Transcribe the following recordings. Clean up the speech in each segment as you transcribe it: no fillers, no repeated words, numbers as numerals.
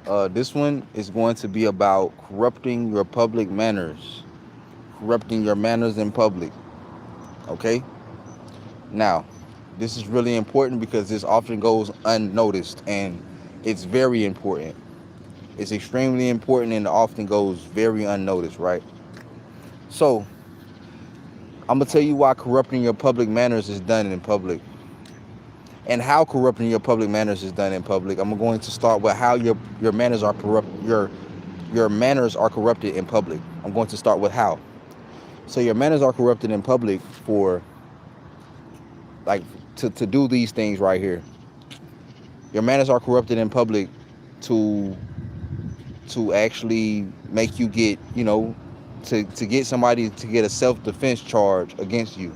This one is going to be about corrupting your public manners, corrupting your manners in public. Okay? Now, this is really important because this often goes unnoticed, and it's very important. It's extremely important and often goes very unnoticed, right? So, I'm going to tell you why corrupting your public manners is done in public and how corrupting your public manners is done in public. I'm going to start with how your manners are corrupt your manners are corrupted in public. I'm going to start with how. So your manners are corrupted in public for like to do these things right here. Your manners are corrupted in public to actually make you get, to get somebody to get a self-defense charge against you.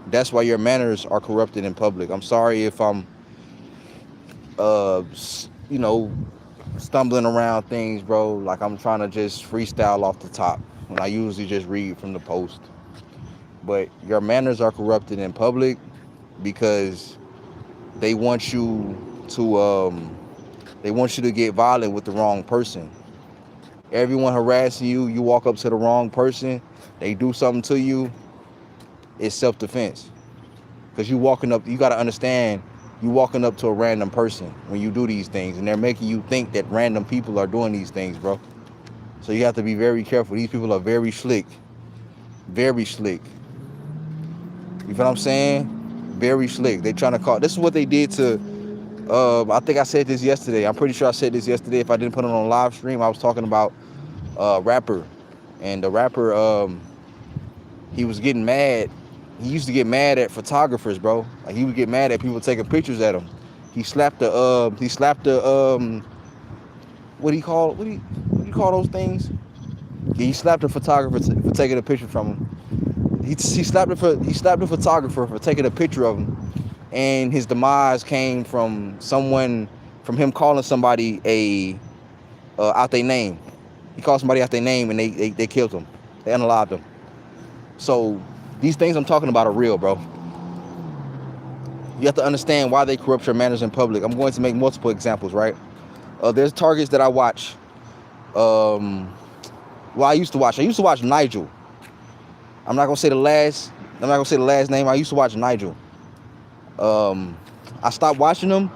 That's why your manners are corrupted in public. I'm sorry if I'm uh you know stumbling around things, bro. Like I'm trying to just freestyle off the top when I usually just read from the post. But your manners are corrupted in public because they want you to get violent with the wrong person. Everyone harassing you, you walk up to the wrong person, they do something to you, it's self-defense. Because you got to understand, you walking up to a random person when you do these things, and they're making you think that random people are doing these things, bro. So you have to be very careful. These people are very slick. Very slick. You feel what I'm saying? Very slick. They trying to call. This is what they did to. I think I said this yesterday. I'm pretty sure I said this yesterday. If I didn't put it on a live stream, I was talking about rapper, and the rapper, he was getting mad. He used to get mad at photographers, bro. Like he would get mad at people taking pictures at him. He slapped the what do you call those things? He slapped a photographer for taking a picture from him. He slapped the photographer for taking a picture of him, and his demise came from him calling somebody out their name. He called somebody out their name, and they killed him. They unalived him. So these things I'm talking about are real, bro. You have to understand why they corrupt your manners in public. I'm going to make multiple examples, right? There's targets that I watch. I used to watch Nigel. I'm not gonna say the last name. I used to watch Nigel. I stopped watching him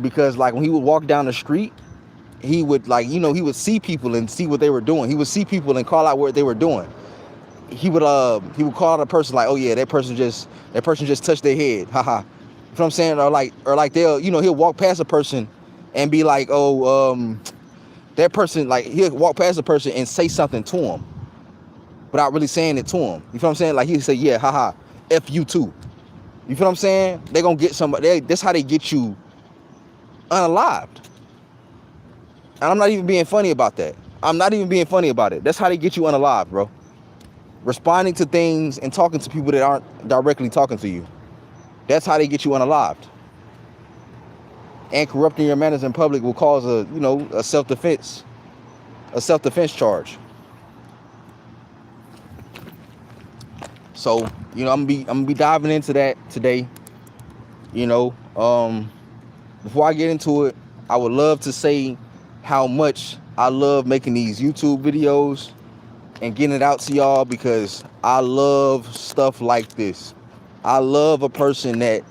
because like when he would walk down the street, he would he would see people and see what they were doing. He would see people and call out what they were doing. He would call out a person like, oh yeah, that person just touched their head. Haha. You know what I'm saying? Or like he'll walk past a person and be like, oh, that person, like he'll walk past a person and say something to him without really saying it to him. You feel what I'm saying? Like he'll say, yeah, haha, F you too. You feel what I'm saying? They're gonna get somebody. That's how they get you unalived. And I'm not even being funny about that. I'm not even being funny about it. That's how they get you unalived, bro. Responding to things and talking to people that aren't directly talking to you. That's how they get you unalived. And corrupting your manners in public will cause a self-defense charge. So, I'm gonna be diving into that today. Before I get into it, I would love to say how much I love making these YouTube videos and getting it out to y'all because I love stuff like this. I love a person that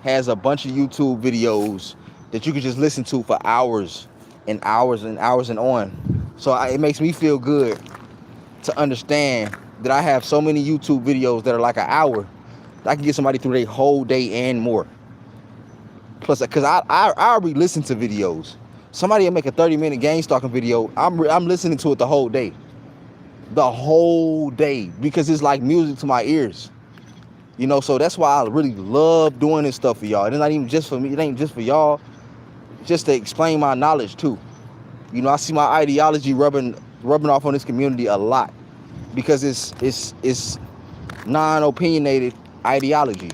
has a bunch of YouTube videos that you can just listen to for hours and hours and hours and on. So it makes me feel good to understand that I have so many YouTube videos that are like an hour that I can get somebody through their whole day and more. Plus, because I already listen to videos. Somebody will make a 30-minute Gangstalking video. I'm listening to it the whole day. The whole day. Because it's like music to my ears. So that's why I really love doing this stuff for y'all. It's not even just for me. It ain't just for y'all. Just to explain my knowledge too. I see my ideology rubbing off on this community a lot. Because it's non-opinionated ideology.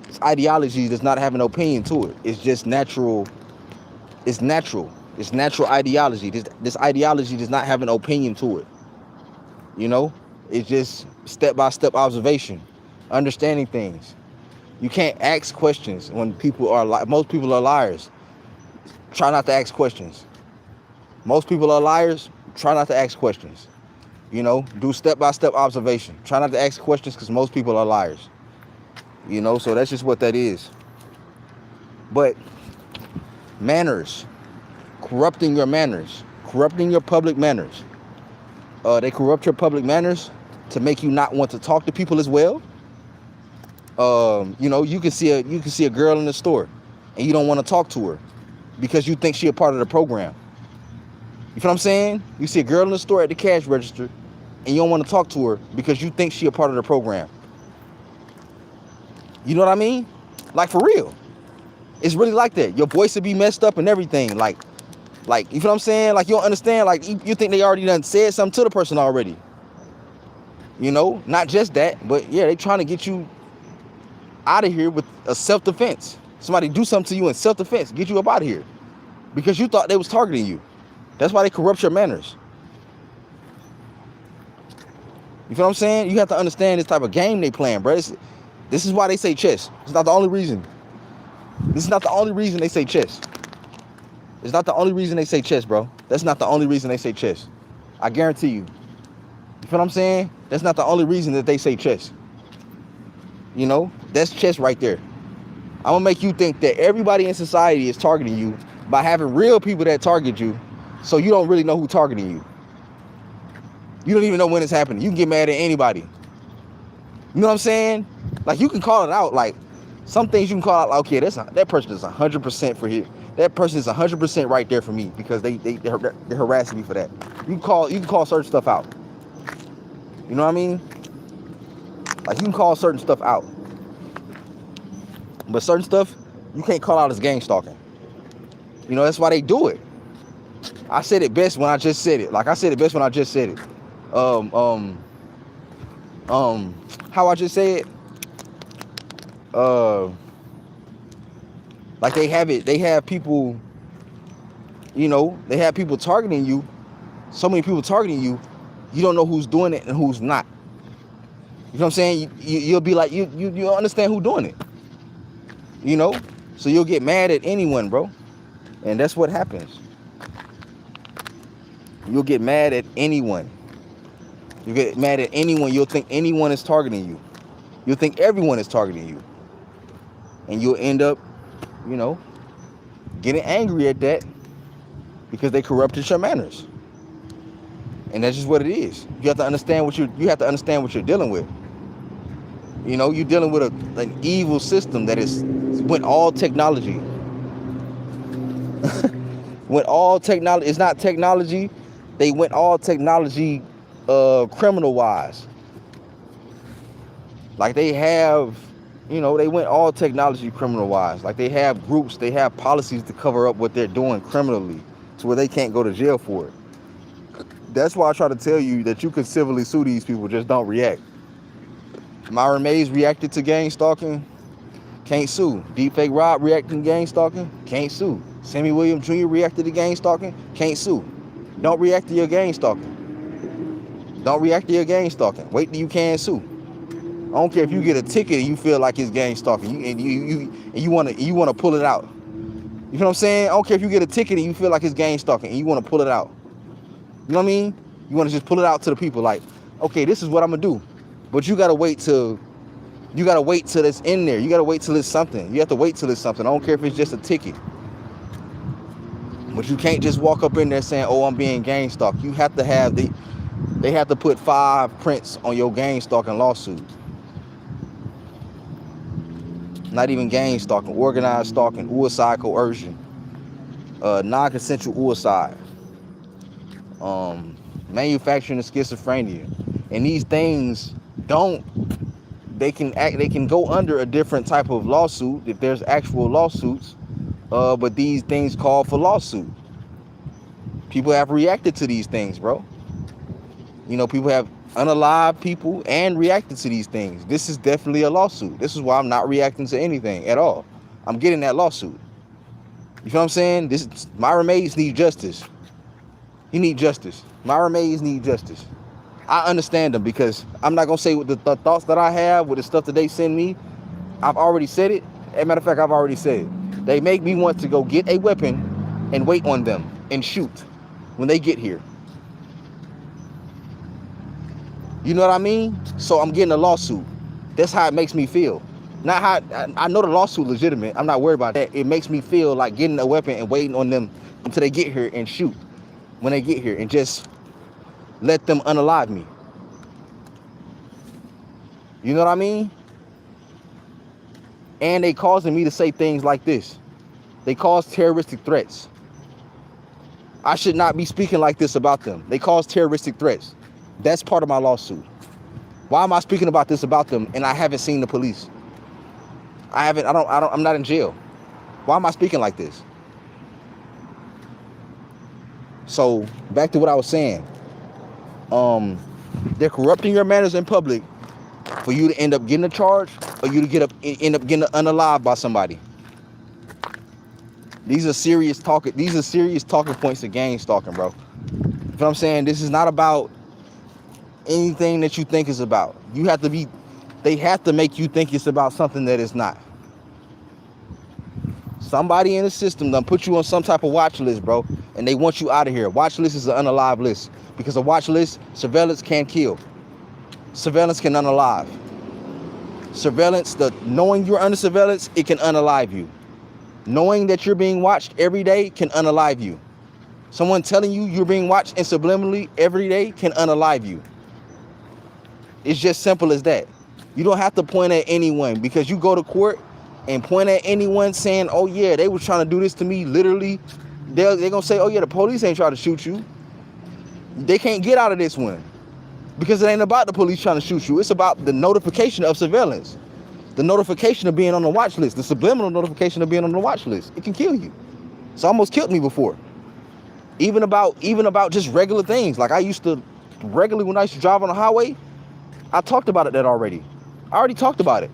It's ideology does not have an opinion to it. It's just natural. It's natural. It's natural ideology. This ideology does not have an opinion to it. It's just step-by-step observation, understanding things. You can't ask questions when most people are liars. Try not to ask questions. Most people are liars. Try not to ask questions. You know, do step-by-step observation. Try not to ask questions because most people are liars. You know, so that's just what that is. But manners, corrupting your manners, corrupting your public manners. They corrupt your public manners to make you not want to talk to people as well. You know, you can see a girl in the store and you don't want to talk to her because you think she a part of the program. You feel what I'm saying? You see a girl in the store at the cash register and you don't want to talk to her because you think she a part of the program. You know what I mean? Like, for real. It's really like that. Your voice would be messed up and everything. Like, you feel what I'm saying? Like, you don't understand. Like, you think they already done said something to the person already. You know? Not just that, but yeah, they trying to get you out of here with a self-defense. Somebody do something to you in self-defense, get you up out of here. Because you thought they was targeting you. That's why they corrupt your manners. You feel what I'm saying? You have to understand this type of game they playing, bro. This is why they say chess. It's not the only reason. This is not the only reason they say chess. It's not the only reason they say chess, bro. That's not the only reason they say chess. I guarantee you. You feel what I'm saying? That's not the only reason that they say chess. You know, that's chess right there. I'm gonna make you think that everybody in society is targeting you by having real people that target you, so you don't really know who's targeting you. You don't even know when it's happening. You can get mad at anybody. You know what I'm saying? Like, you can call it out. Like, some things you can call out, like, okay, that person is 100% for here. That person is 100% right there for me because they're harassing me for that. You can call certain stuff out. You know what I mean? Like, you can call certain stuff out. But certain stuff, you can't call out as gang stalking. You know, that's why they do it. I said it best when I just said it. Like, I said it best when I just said it. How I just say it? Like, they have people, you know, they have people targeting you. So many people targeting you, you don't know who's doing it and who's not. You know what I'm saying? You'll be like, you understand who's doing it. You know? So you'll get mad at anyone, bro. And that's what happens. You'll get mad at anyone. You get mad at anyone. You'll think anyone is targeting you. You'll think everyone is targeting you. And you'll end up, you know, getting angry at that because they corrupted your manners. And that's just what it is. You have to understand what you're dealing with. You know, you're dealing with an evil system that went all technology. Went all technology. It's not technology. They went all technology criminal wise. Like, they have, you know, they went all technology criminal wise. Like, they have groups, they have policies to cover up what they're doing criminally to where they can't go to jail for it. That's why I try to tell you that you can civilly sue these people, just don't react. Myron Mays reacted to gang stalking, can't sue. Deepfake Rob reacted to gang stalking, can't sue. Sammy Williams Jr. reacted to gang stalking, can't sue. Don't react to your gang stalking. Don't react to your gang stalking. Wait till you can sue. I don't care if you get a ticket and you feel like it's gang stalking, you want to pull it out. You know what I'm saying? I don't care if you get a ticket and you feel like it's gang stalking and you want to pull it out. You know what I mean? You want to just pull it out to the people like, okay, this is what I'm gonna do. But you gotta wait till it's in there. You gotta wait till it's something. You have to wait till it's something. I don't care if it's just a ticket. But you can't just walk up in there saying, oh, I'm being gang stalked. You have to have they have to put 5 prints on your gang stalking lawsuit. Not even gang stalking, organized stalking, suicide coercion, non-consensual suicide, manufacturing of schizophrenia. And these things they can go under a different type of lawsuit if there's actual lawsuits, but these things call for lawsuit. People have reacted to these things, bro. You know, people have unalived people and reacted to these things. This is definitely a lawsuit. This is why I'm not reacting to anything at all. I'm getting that lawsuit. You know what I'm saying? Myron Mays needs justice. He needs justice. Myron Mays needs justice. I understand them because I'm not going to say what the thoughts that I have with the stuff that they send me. I've already said it. As a matter of fact, I've already said it. They make me want to go get a weapon and wait on them and shoot when they get here. You know what I mean? So I'm getting a lawsuit. That's how it makes me feel. Not how I know the lawsuit legitimate. I'm not worried about that. It makes me feel like getting a weapon and waiting on them until they get here and shoot when they get here and just let them unalive me. You know what I mean? And they causing me to say things like this. They cause terroristic threats. I should not be speaking like this about them. They cause terroristic threats. That's part of my lawsuit. Why am I speaking about this about them and I haven't seen the police? I'm not in jail. Why am I speaking like this? So back to what I was saying. They're corrupting your manners in public for you to end up getting a charge or you to end up getting unalive by somebody. These are serious talking points of gang stalking, bro. You know what I'm saying? This is not about anything that you think is about. They have to make you think it's about something that it's not. Somebody in the system done put you on some type of watch list, bro, and they want you out of here. Watch list is an unalive list because a watch list, surveillance can kill. Surveillance can unalive. Surveillance, knowing you're under surveillance, it can unalive you. Knowing that you're being watched every day can unalive you. Someone telling you you're being watched and subliminally every day can unalive you. It's just simple as that. You don't have to point at anyone because you go to court and point at anyone saying, oh yeah, they were trying to do this to me. Literally, they're going to say, oh yeah, the police ain't trying to shoot you. They can't get out of this one because it ain't about the police trying to shoot you. It's about the notification of surveillance. The notification of being on the watch list, the subliminal notification of being on the watch list. It can kill you. It's almost killed me before. Even about just regular things. Like I used to regularly, when I used to drive on the highway, I talked about it already. I already talked about it.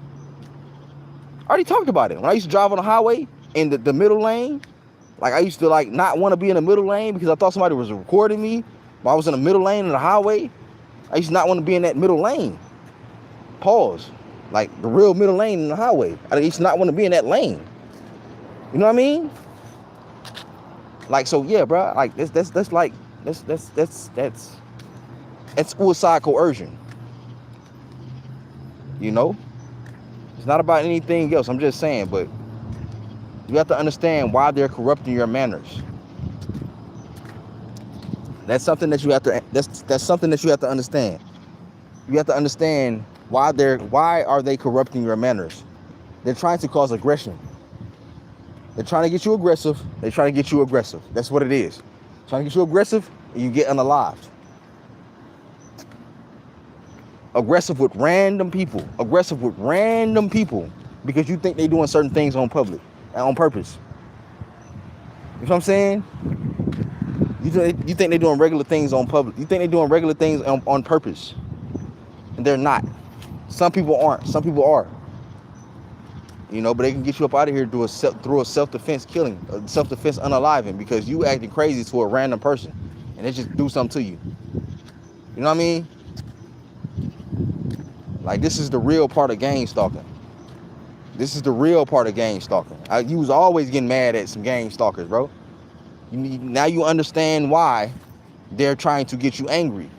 When I used to drive on the highway in the middle lane, like I used to like not want to be in the middle lane because I thought somebody was recording me while I was in the middle lane of the highway. I used to not want to be in that middle lane. Pause. Like the real middle lane in the highway. I used to not want to be in that lane. You know what I mean? Like, so yeah, bro. Like that's suicide coercion. You know? It's not about anything else. I'm just saying, but you have to understand why they're corrupting your manners. That's something that you have to that's something that you have to understand. You have to understand why are they corrupting your manners? They're trying to cause aggression. They're trying to get you aggressive. That's what it is. Trying to get you aggressive and you get unalived. Aggressive with random people because you think they're doing certain things on purpose. You know what I'm saying? You think they're doing regular things on public. You think they're doing regular things on purpose. And they're not. Some people aren't. Some people are. You know, but they can get you up out of here through a self-defense killing, a self-defense unaliving because you acting crazy to a random person and they just do something to you. You know what I mean? Like, this is the real part of gang stalking. You was always getting mad at some gang stalkers, bro. Now you understand why they're trying to get you angry.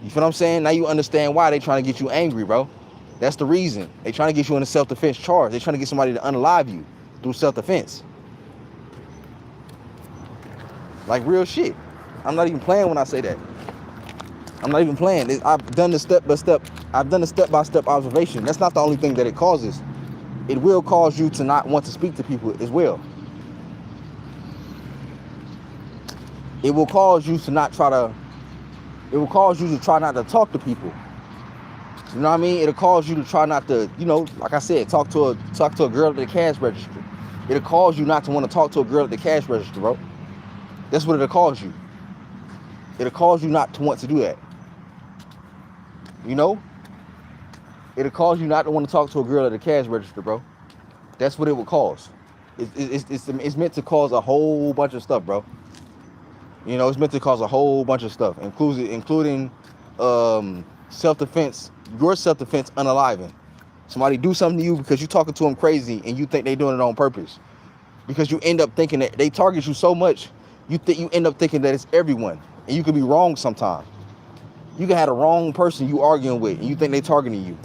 You feel what I'm saying? Now you understand why they're trying to get you angry, bro. That's the reason. They're trying to get you in a self-defense charge. They're trying to get somebody to unalive you through self-defense. Like real shit. I'm not even playing when I say that. I'm not even playing. I've done the step-by-step observation. That's not the only thing that it causes. It will cause you to not want to speak to people as well. It will cause you to try not to talk to people. You know what I mean? It'll cause you to try not to, like I said, talk to a girl at the cash register. It'll cause you not to want to talk to a girl at the cash register, bro. That's what it'll cause you. It'll cause you not to want to do that. You know? It'll cause you not to want to talk to a girl at the cash register, bro. That's what it will cause. It's meant to cause a whole bunch of stuff, bro. You know, it's meant to cause a whole bunch of stuff, including self-defense, your self-defense unaliving. Somebody do something to you because you're talking to them crazy and you think they're doing it on purpose. because you end up thinking that they target you so much, you end up thinking that it's everyone, and you could be wrong sometimes. You can have the wrong person you arguing with, and you think they targeting you,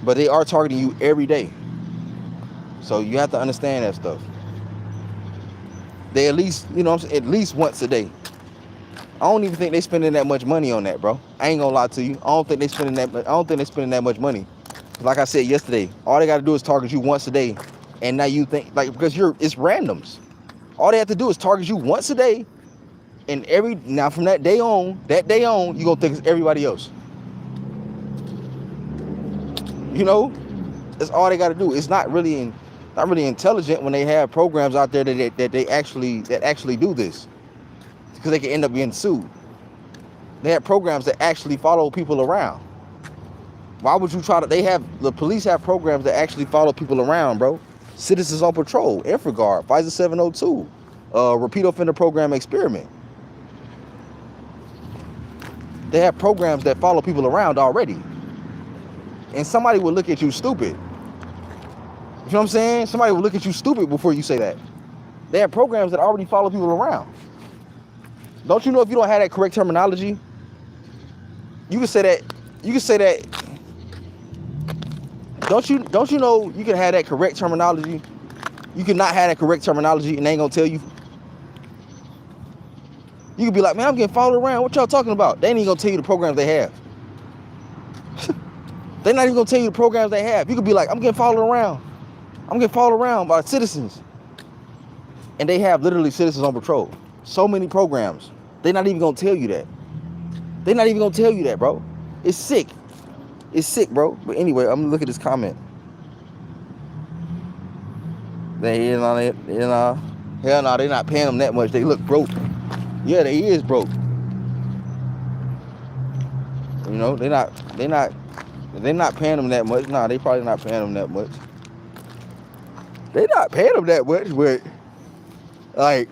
but they are targeting you every day. So you have to understand that stuff. They at least, you know what I'm saying, at least once a day. I don't even think they spending that much money on that, bro. I ain't gonna lie to you. I don't think they spending that much money. Like I said yesterday, all they gotta do is target you once a day, and now you think like because it's randoms. All they have to do is target you once a day, and now from that day on, you gonna think it's everybody else. You know, that's all they gotta do. It's not really intelligent when they have programs out there that actually do this, because they can end up getting sued. They have programs that actually follow people around. Why would you try to? The police have programs that actually follow people around, bro. Citizens on Patrol, InfraGuard, FISA 702, Repeat Offender Program Experiment. They have programs that follow people around already. And somebody will look at you stupid. You know what I'm saying? Somebody will look at you stupid before you say that. They have programs that already follow people around. Don't you know if you don't have that correct terminology, you can say that. Don't you know you can have that correct terminology? You can not have that correct terminology and they ain't gonna tell you. You can be like, man, I'm getting followed around. What y'all talking about? They ain't even gonna tell you the programs they have. They're not even gonna tell you the programs they have. You could be like, I'm getting followed around. I'm getting followed around by citizens. And they have literally Citizens on Patrol. So many programs. They're not even gonna tell you that. They're not even gonna tell you that, bro. It's sick. It's sick, bro. But anyway, I'm gonna look at this comment. Hell no, they're not paying them that much. They look broke. Yeah, they is broke. You know, they're not paying them that much. Nah, they probably not paying them that much. They're not paying them that much, but like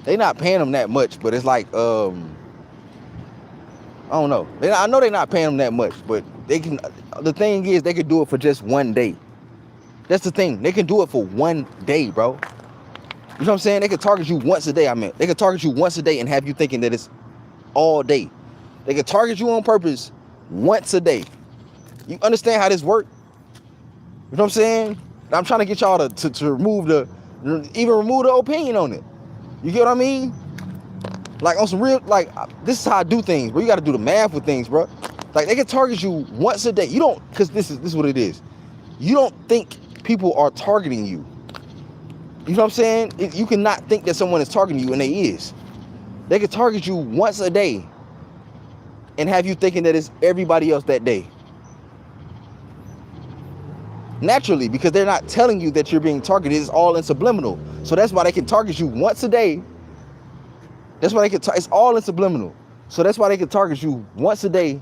they not paying them that much, but it's like I don't know. I know they're not paying them that much, but they can. The thing is, they could do it for just one day. That's the thing. They can do it for one day, bro. You know what I'm saying? They could target you once a day. They could target you once a day and have you thinking that it's all day. They could target you on purpose once a day. You understand how this works? You know what I'm saying? I'm trying to get y'all to remove the opinion on it. You get what I mean? Like on some real, like this is how I do things, bro. You got to do the math with things, bro. Like they can target you once a day. You don't, because this is what it is. You don't think people are targeting you. You know what I'm saying? You cannot think that someone is targeting you, and they is. They can target you once a day and have you thinking that it's everybody else that day. Naturally, because they're not telling you that you're being targeted. It's all in subliminal. So that's why they can target you once a day. That's why it's all in subliminal. So that's why they can target you once a day,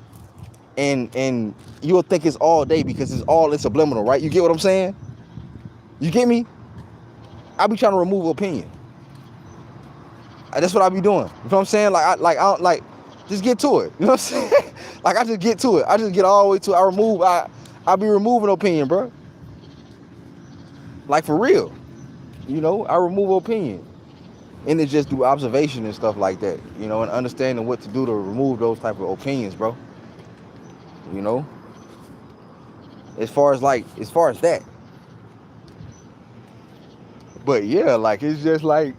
and you'll think it's all day because it's all in subliminal, right? You get what I'm saying? You get me? I be trying to remove opinion. That's what I be doing. You know what I'm saying? I just get to it. You know what I'm saying? Like I just get to it. I just get all the way to it. I be removing opinion, bro. Like for real. You know, I remove opinion. And then just do observation and stuff like that, you know, and understanding what to do to remove those type of opinions, bro. You know, as far as that. But yeah, like it's just like,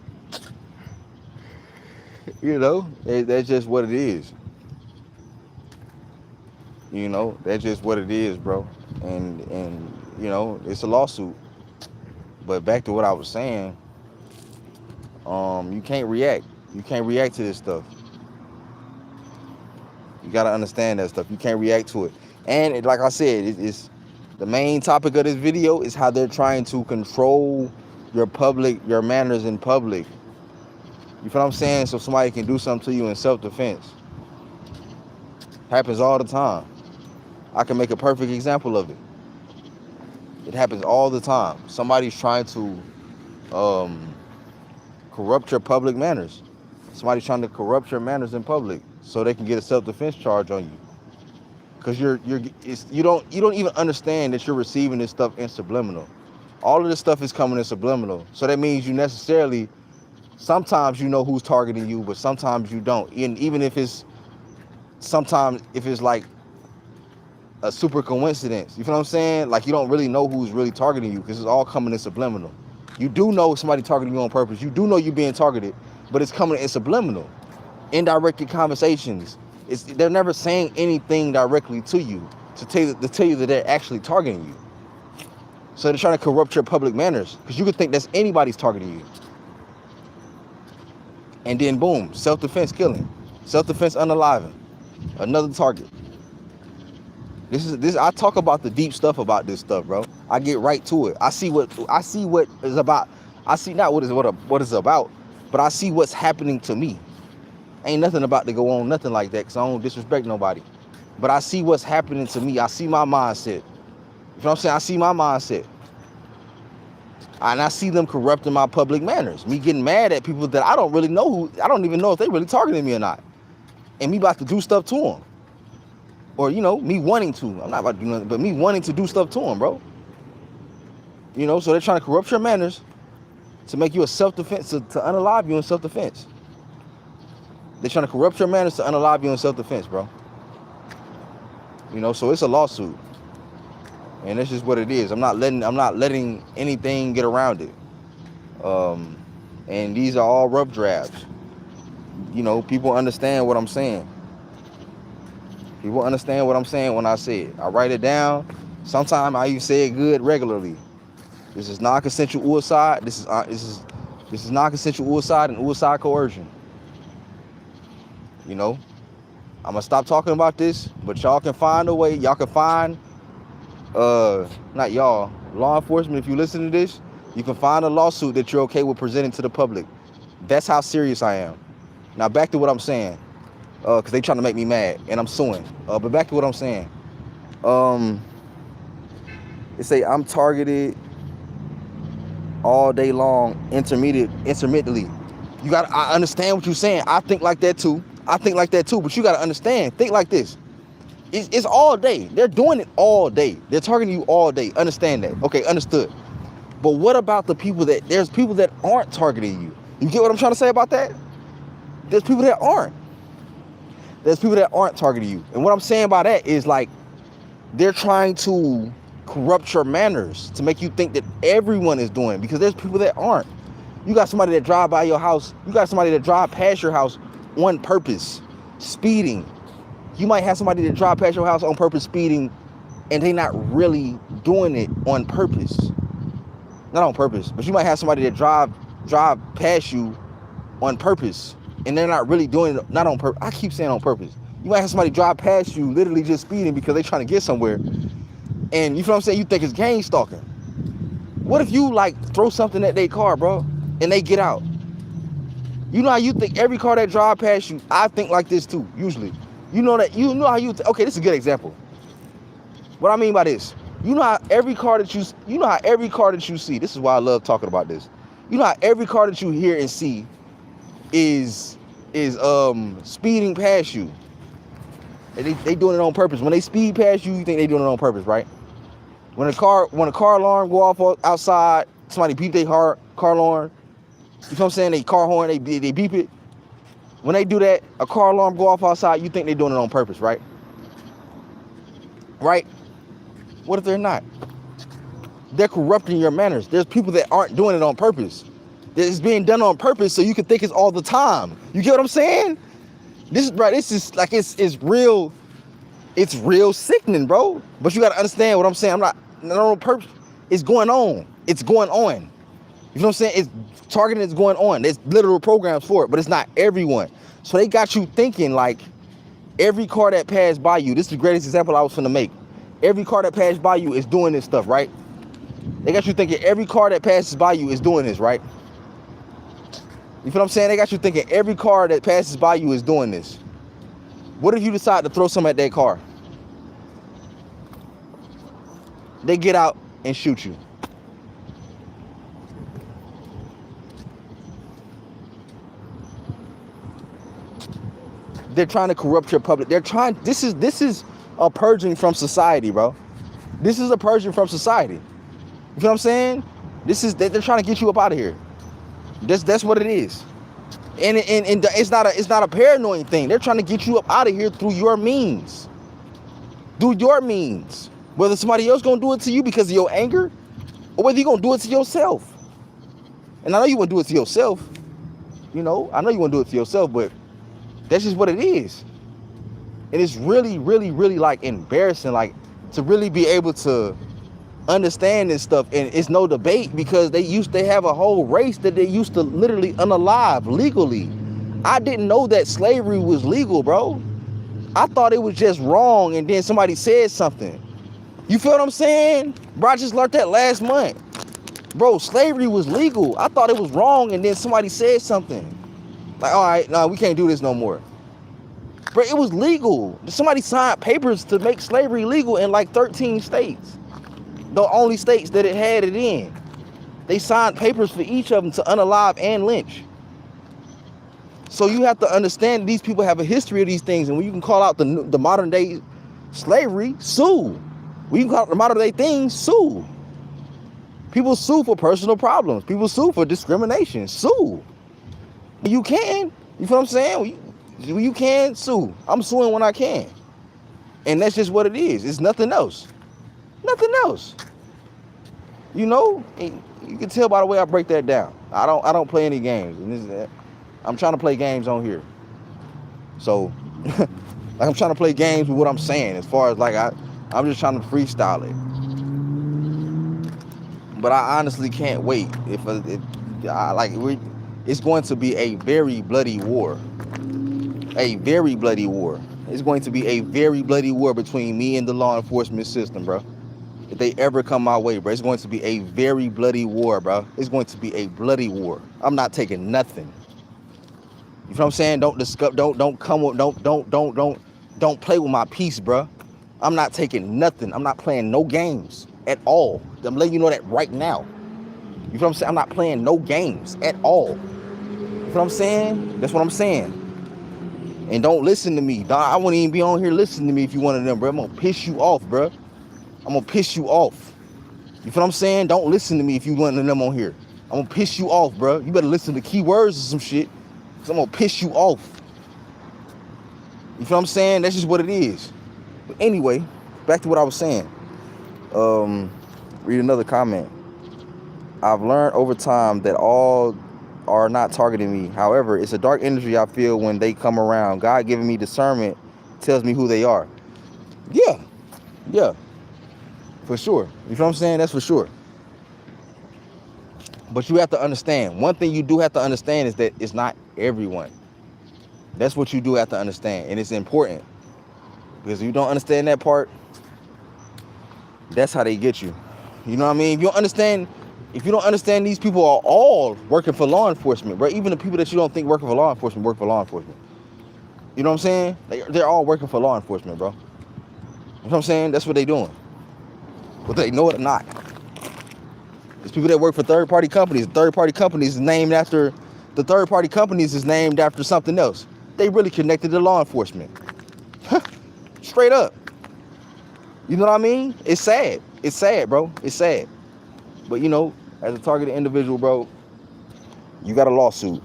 you know, that's just what it is. You know, that's just what it is, bro. And you know, it's a lawsuit. But back to what I was saying. You can't react. You can't react to this stuff. You gotta understand that stuff. You can't react to it. And like I said, it's the main topic of this video is how they're trying to control your manners in public. You feel what I'm saying? So somebody can do something to you in self-defense. Happens all the time. I can make a perfect example of it. It happens all the time. Somebody's trying to corrupt your public manners. Somebody's trying to corrupt your manners in public so they can get a self-defense charge on you. because you don't even understand that you're receiving this stuff in subliminal. All of this stuff is coming in subliminal. So that means you necessarily, sometimes you know who's targeting you, but sometimes you don't. And even if it's, sometimes if it's like a super coincidence, you feel what I'm saying? Like you don't really know who's really targeting you because it's all coming in subliminal. You do know somebody targeting you on purpose. You do know you're being targeted, but it's coming in subliminal. Indirected conversations. They're never saying anything directly to you to tell you that they're actually targeting you. So they're trying to corrupt your public manners because you could think that's anybody's targeting you. And then boom, self-defense killing, self-defense unaliving, another target. This I talk about the deep stuff about this stuff, bro. I get right to it. I see what is about. I see not what it's about, but I see what's happening to me. Ain't nothing about to go on, nothing like that, because I don't disrespect nobody. But I see what's happening to me. I see my mindset. You know what I'm saying? I see my mindset. And I see them corrupting my public manners. Me getting mad at people that I don't really know I don't even know if they really targeting me or not. And me about to do stuff to them. Or, you know, me wanting to. I'm not about to do nothing, but me wanting to do stuff to them, bro. You know, so they're trying to corrupt your manners to make you a self-defense, to unalive you in self-defense. They're trying to corrupt your manners to unalive you in self-defense, bro. You know, so it's a lawsuit. And that's just what it is. I'm not letting anything get around it. And these are all rough drafts. You know, people understand what I'm saying. People understand what I'm saying when I say it. I write it down. Sometimes I even say it good regularly. This is non-consensual suicide. This is non-consensual suicide and suicide coercion. You know, I'm gonna stop talking about this, but y'all can find a way. Y'all can find, not y'all, law enforcement. If you listen to this, you can find a lawsuit that you're okay with presenting to the public. That's how serious I am. Now back to what I'm saying, because they trying to make me mad and I'm suing. But back to what I'm saying. They say I'm targeted all day long, intermittently. I understand what you're saying. I think like that too. But you gotta understand, think like this. It's all day. They're doing it all day. They're targeting you all day. Understand that. Okay, understood. But what about the people there's people that aren't targeting you? You get what I'm trying to say about that? There's people that aren't. There's people that aren't targeting you. And what I'm saying by that is like, they're trying to corrupt your manners to make you think that everyone is doing it, because there's people that aren't. You got somebody that drive by your house. You got somebody that drive past your house on purpose, speeding. You might have somebody that drive past your house on purpose, speeding, and they not really doing it on purpose. Not on purpose, but you might have somebody that drive past you on purpose, and they're not really doing it, not on purpose. I keep saying on purpose. You might have somebody drive past you literally just speeding because they're trying to get somewhere. And you feel what I'm saying? You think it's gang stalking. What if you like throw something at their car, bro, and they get out? You know how you think every car that drive past you, I think like this too, usually. You know how you okay, this is a good example. What I mean by this, you know how every car that you see, this is why I love talking about this. You know how every car that you hear and see is speeding past you. They doing it on purpose. When they speed past you, you think they doing it on purpose, right? When a car alarm go off outside, somebody beep their car alarm. You know what I'm saying? They car horn, they beep it. When they do that, a car alarm go off outside, you think they're doing it on purpose, right? Right? What if they're not? They're corrupting your manners. There's people that aren't doing it on purpose. It's being done on purpose so you can think it's all the time. You get what I'm saying? This is like, it's real sickening, bro. But you gotta understand what I'm saying. I'm not on purpose. It's going on. It's going on. You know what I'm saying? It's targeting is going on. There's literal programs for it, but it's not everyone. So they got you thinking like every car that passed by you, this is the greatest example I was finna make. Every car that passed by you is doing this stuff, right? They got you thinking every car that passes by you is doing this, right? You feel what I'm saying? They got you thinking every car that passes by you is doing this. What if you decide to throw something at that car? They get out and shoot you. They're trying to corrupt your public. They're trying, this is a purging from society, bro. This is a purging from society. You feel what I'm saying? They're trying to get you up out of here. That's what it is. And it's not a paranoid thing. They're trying to get you up out of here through your means. Through your means. Whether somebody else gonna do it to you because of your anger, or whether you gonna do it to yourself. And I know you wanna do it to yourself. You know, I know you wanna do it to yourself, but that's just what it is. And it's really, really, really like embarrassing, like to really be able to understand this stuff. And it's no debate because they have a whole race that they used to literally unalive legally. I didn't know that slavery was legal, bro. I thought it was just wrong, and then somebody said something. You feel what I'm saying? Bro, I just learned that last month. Bro, slavery was legal. I thought it was wrong, and then somebody said something. Like, all right, no, we can't do this no more. Bro, it was legal. Somebody signed papers to make slavery legal in like 13 states. The only states that it had it in. They signed papers for each of them to unalive and lynch. So you have to understand these people have a history of these things, and when you can call out the modern day slavery, sue. When you can call out the modern day things, sue. People sue for personal problems. People sue for discrimination. Sue. You can. You feel what I'm saying? When you can, sue. I'm suing when I can. And that's just what it is. It's nothing else. Nothing else. You know, you can tell by the way I break that down. I don't play any games. And I'm trying to play games on here. So, like I'm trying to play games with what I'm saying. As far as like I'm just trying to freestyle it. But I honestly can't wait. It's going to be a very bloody war. A very bloody war. It's going to be a very bloody war between me and the law enforcement system, bro. If they ever come my way, bro, it's going to be a very bloody war, bro. It's going to be a bloody war. I'm not taking nothing. You know what I'm saying? Don't play with my peace, bro. I'm not taking nothing. I'm not playing no games at all. I'm letting you know that right now. You know what I'm saying? I'm not playing no games at all. You know what I'm saying? That's what I'm saying. And don't listen to me. I wouldn't even be on here listening to me if you one of them, bro. I'm gonna piss you off, bro. I'm gonna piss you off. You feel what I'm saying? Don't listen to me if you one of them on here. I'm gonna piss you off, bro. You better listen to keywords or some shit, because I'm gonna piss you off. You feel what I'm saying? That's just what it is. But anyway, back to what I was saying. Read another comment. I've learned over time that all are not targeting me. However, it's a dark energy I feel when they come around. God giving me discernment tells me who they are. Yeah. For sure. You know what I'm saying? That's for sure. But you have to understand. One thing you do have to understand is that it's not everyone. That's what you do have to understand. And it's important. Because if you don't understand that part, that's how they get you. You know what I mean? If you don't understand these people are all working for law enforcement, bro. Even the people that you don't think working for law enforcement work for law enforcement. You know what I'm saying? They're all working for law enforcement, bro. You know what I'm saying? That's what they're doing. Whether they know it or not. There's people that work for third-party companies. Third-party companies is named after something else. They really connected to law enforcement. Straight up. You know what I mean? It's sad. It's sad, bro. It's sad. But you know, as a targeted individual, bro, you got a lawsuit.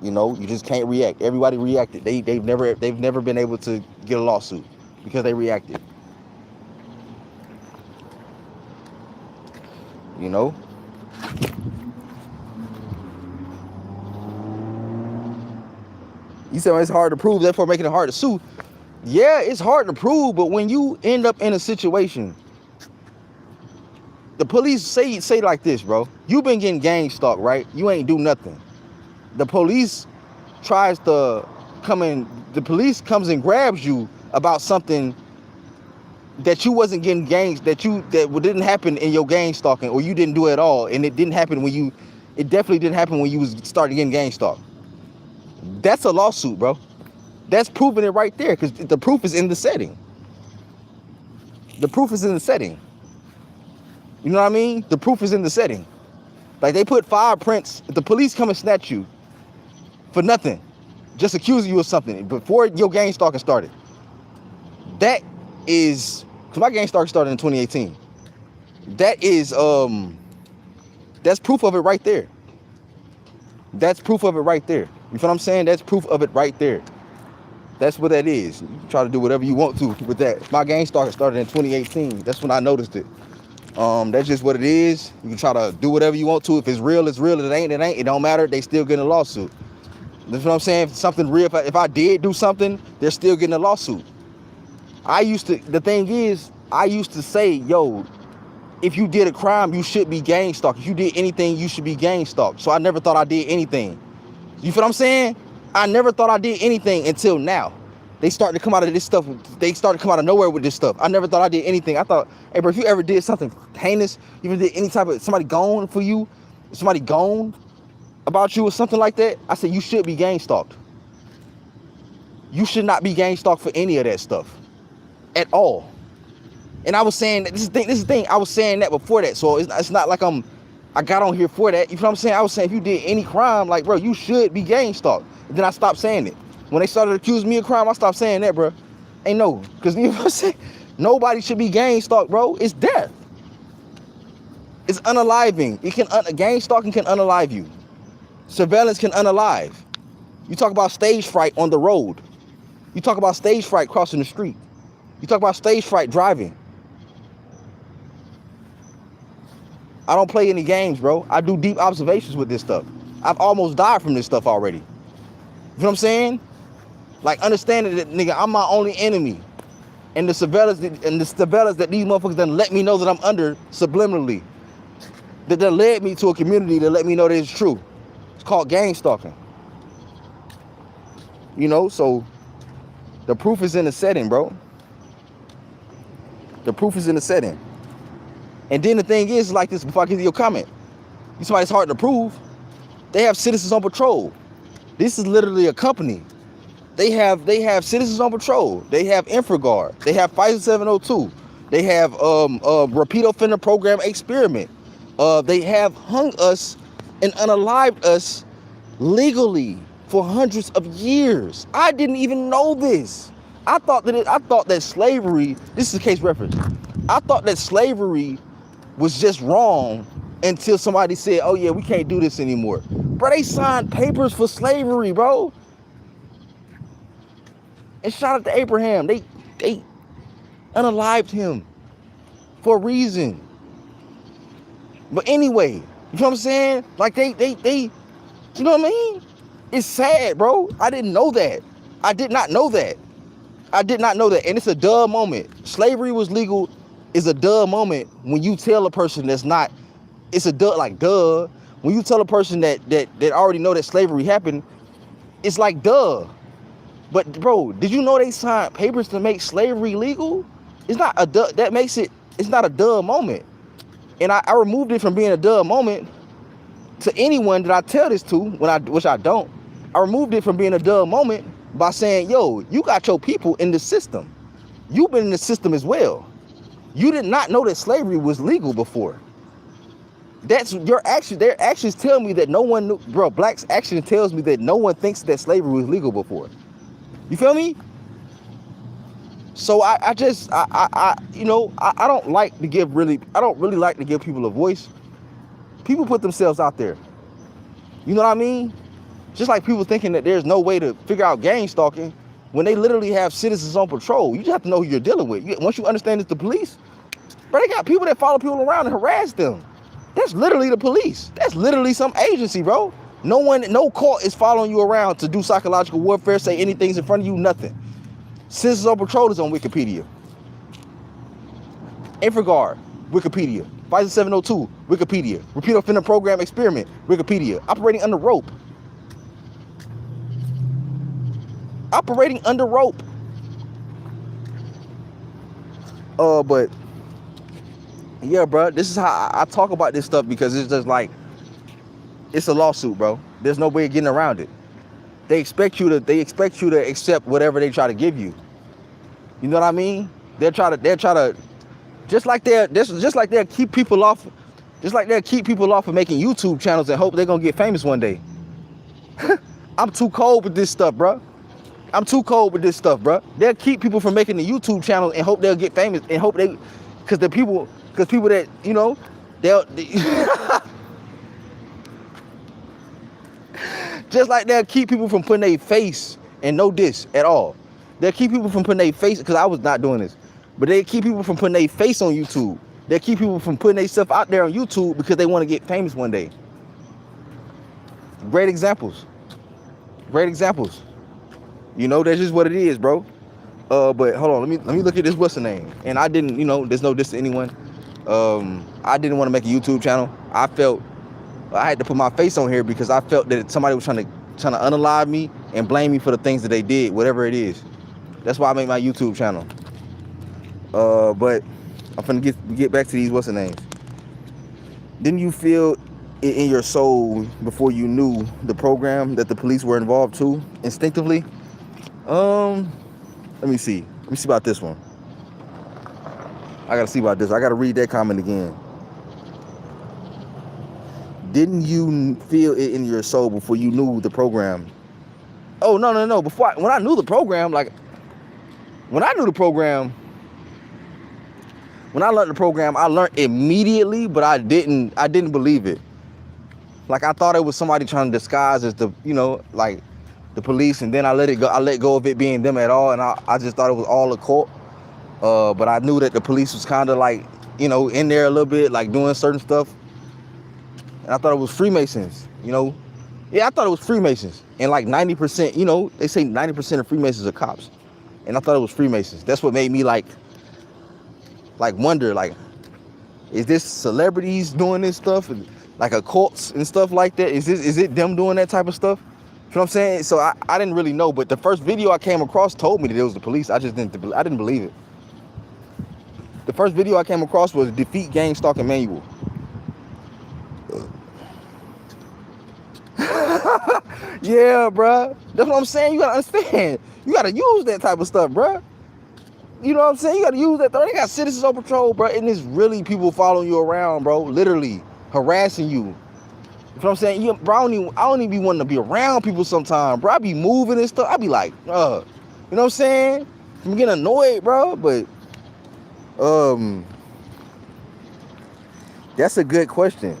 You know, you just can't react. Everybody reacted. They've never been able to get a lawsuit because they reacted. You know? You said it's hard to prove, therefore making it hard to sue. Yeah, it's hard to prove, but when you end up in a situation, the police say like this, bro. You been getting gang stalked, right? You ain't do nothing. The police tries to come in. The police comes and grabs you about something that you wasn't getting that didn't happen in your gang stalking, or you didn't do at all, and it definitely didn't happen when you was starting getting gang stalked. That's a lawsuit, bro. That's proving it right there, because the proof is in the setting. The proof is in the setting. You know what I mean? The proof is in the setting. Like, they put fingerprints. If the police come and snatch you for nothing, just accusing you of something before your gang stalking started, That is, because my Gangstalkers started in 2018. That is, that's proof of it right there. That's proof of it right there. You feel what I'm saying? That's proof of it right there. That's what that is. You can try to do whatever you want to with that. My Gangstalkers started in 2018. That's when I noticed it. That's just what it is. You can try to do whatever you want to. If it's real, it's real. If it ain't, it ain't. It don't matter. They still getting a lawsuit. That's what I'm saying. If something real, if I did do something, they're still getting a lawsuit. The thing is, I used to say, yo, if you did a crime, you should be gang stalked. If you did anything, you should be gang stalked. So I never thought I did anything. You feel what I'm saying? I never thought I did anything until now. They started to come out of this stuff. They started to come out of nowhere with this stuff. I never thought I did anything. I thought, hey, bro, if you ever did something heinous, you ever did any type of, somebody gone for you, somebody gone about you or something like that, I said, you should be gang stalked. You should not be gang stalked for any of that stuff at all. And I was saying that this is the thing. I was saying that before that. So it's not like I got on here for that. You know what I'm saying? I was saying if you did any crime, like, bro, you should be gang stalked. And then I stopped saying it. When they started accusing me of crime, I stopped saying that, bro. Ain't no, because you know what I'm saying? Nobody should be gang stalked, bro. It's death. It's unaliving. Gang stalking can unalive you. Surveillance can unalive. You talk about stage fright on the road. You talk about stage fright crossing the street. You talk about stage fright driving. I don't play any games, bro. I do deep observations with this stuff. I've almost died from this stuff already. You know what I'm saying? Like, understanding that, nigga, I'm my only enemy. And the surveillance that these motherfuckers done let me know that I'm under subliminally. That led me to a community that let me know that it's true. It's called gang stalking. You know, so the proof is in the setting, bro. The proof is in the setting. And then the thing is, like this, before I give you a comment, somebody's hard to prove. They have citizens on patrol. This is literally a company. They have citizens on patrol. They have InfraGuard. They have FISA 702. They have repeat offender program experiment. They have hung us and unalived us legally for hundreds of years. I didn't even know this. I thought that slavery. This is a case reference. I thought that slavery was just wrong until somebody said, "Oh yeah, we can't do this anymore." Bro, they signed papers for slavery, bro. And shout out to Abraham. They unalived him for a reason. But anyway, you know what I'm saying? Like they, you know what I mean? It's sad, bro. I didn't know that. I did not know that. And it's a duh moment. Slavery was legal is a duh moment when you tell a person that's not, it's a duh, like duh. When you tell a person that already know that slavery happened, it's like duh. But bro, did you know they signed papers to make slavery legal? It's not a duh. That makes it, it's not a duh moment. And I removed it from being a duh moment to anyone that I tell this to, which I don't. I removed it from being a duh moment by saying, yo, you got your people in the system. You've been in the system as well. You did not know that slavery was legal before. That's your action. Their actions tell me that no one knew, bro. Black's action tells me that no one thinks that slavery was legal before. You feel me? So I don't really like to give people a voice. People put themselves out there. You know what I mean? Just like people thinking that there's no way to figure out gang stalking when they literally have citizens on patrol. You just have to know who you're dealing with. Once you understand it's the police, bro, they got people that follow people around and harass them. That's literally the police. That's literally some agency, bro. No court is following you around to do psychological warfare, say anything's in front of you, nothing. Citizens on Patrol is on Wikipedia. InfraGuard, Wikipedia. FISA 702, Wikipedia. Repeat offender program experiment, Wikipedia. Operating under rope. But yeah, bro, this is how I talk about this stuff, because it's just like, it's a lawsuit, bro. There's no way of getting around it. They expect you to accept whatever they try to give you. You know what I mean? They'll try to just like they'll keep people off of making YouTube channels and hope they're gonna get famous one day. I'm too cold with this stuff, bro. I'm too cold with this stuff, bro. They'll keep people from making the YouTube channel and hope they'll get famous and hope they, because people that, you know, they just like they'll keep people from putting their face and no diss at all. They'll keep people from putting their face, because I was not doing this, but they keep people from putting their face on YouTube. They keep people from putting their stuff out there on YouTube because they want to get famous one day. Great examples. Great examples. You know, that's just what it is, bro. But hold on, let me look at this. What's the name? And I didn't, you know, there's no diss to anyone. I didn't want to make a YouTube channel. I felt I had to put my face on here because I felt that somebody was trying to unalive me and blame me for the things that they did, whatever it is. That's why I made my YouTube channel. But I'm finna get back to these. What's the names? Didn't you feel it in your soul before you knew the program that the police were involved too, instinctively? Let me see about this one. I gotta see about this. I gotta read that comment again. Didn't you feel it in your soul before you knew the program? Oh, no. When I knew the program, when I learned the program, I learned immediately, but I didn't believe it. Like, I thought it was somebody trying to disguise as the, you know, like the police, and then I let go of it being them at all, and I just thought it was all a cult. But I knew that the police was kind of like, you know, in there a little bit, like doing certain stuff. And I thought it was Freemasons, you know. Yeah, I thought it was Freemasons. And like 90%, you know, they say 90% of Freemasons are cops. And I thought it was Freemasons. That's what made me like wonder, like, is this celebrities doing this stuff? And like occults and stuff like that? Is it them doing that type of stuff? You know what I'm saying? So I didn't really know, but the first video I came across told me that it was the police. I didn't believe it. The first video I came across was Defeat Gang Stalking Manual. Yeah, bruh. That's what I'm saying. You gotta understand. You gotta use that type of stuff, bruh. You know what I'm saying? You gotta use that. They got citizens on patrol, bruh, and it's really people following you around, bro. Literally harassing you. You know what I'm saying? Bro, I don't even be wanting to be around people sometimes, bro. I be moving and stuff. I be like, you know what I'm saying? I'm getting annoyed, bro. But that's a good question.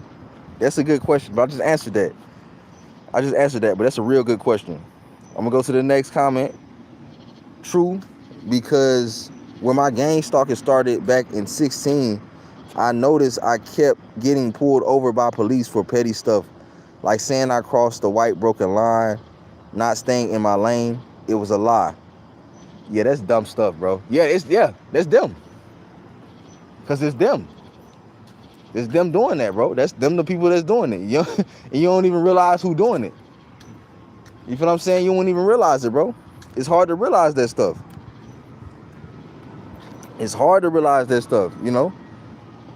But I just answered that. But that's a real good question. I'm gonna go to the next comment. True, because when my gang stalking started back in 16, I noticed I kept getting pulled over by police for petty stuff, like saying I crossed the white broken line, not staying in my lane. It was a lie. Yeah, that's dumb stuff, bro. That's them. Cause it's them. It's them doing that, bro. That's them, the people that's doing it. You don't even realize who doing it. You feel what I'm saying? You won't even realize it, bro. It's hard to realize that stuff. You know?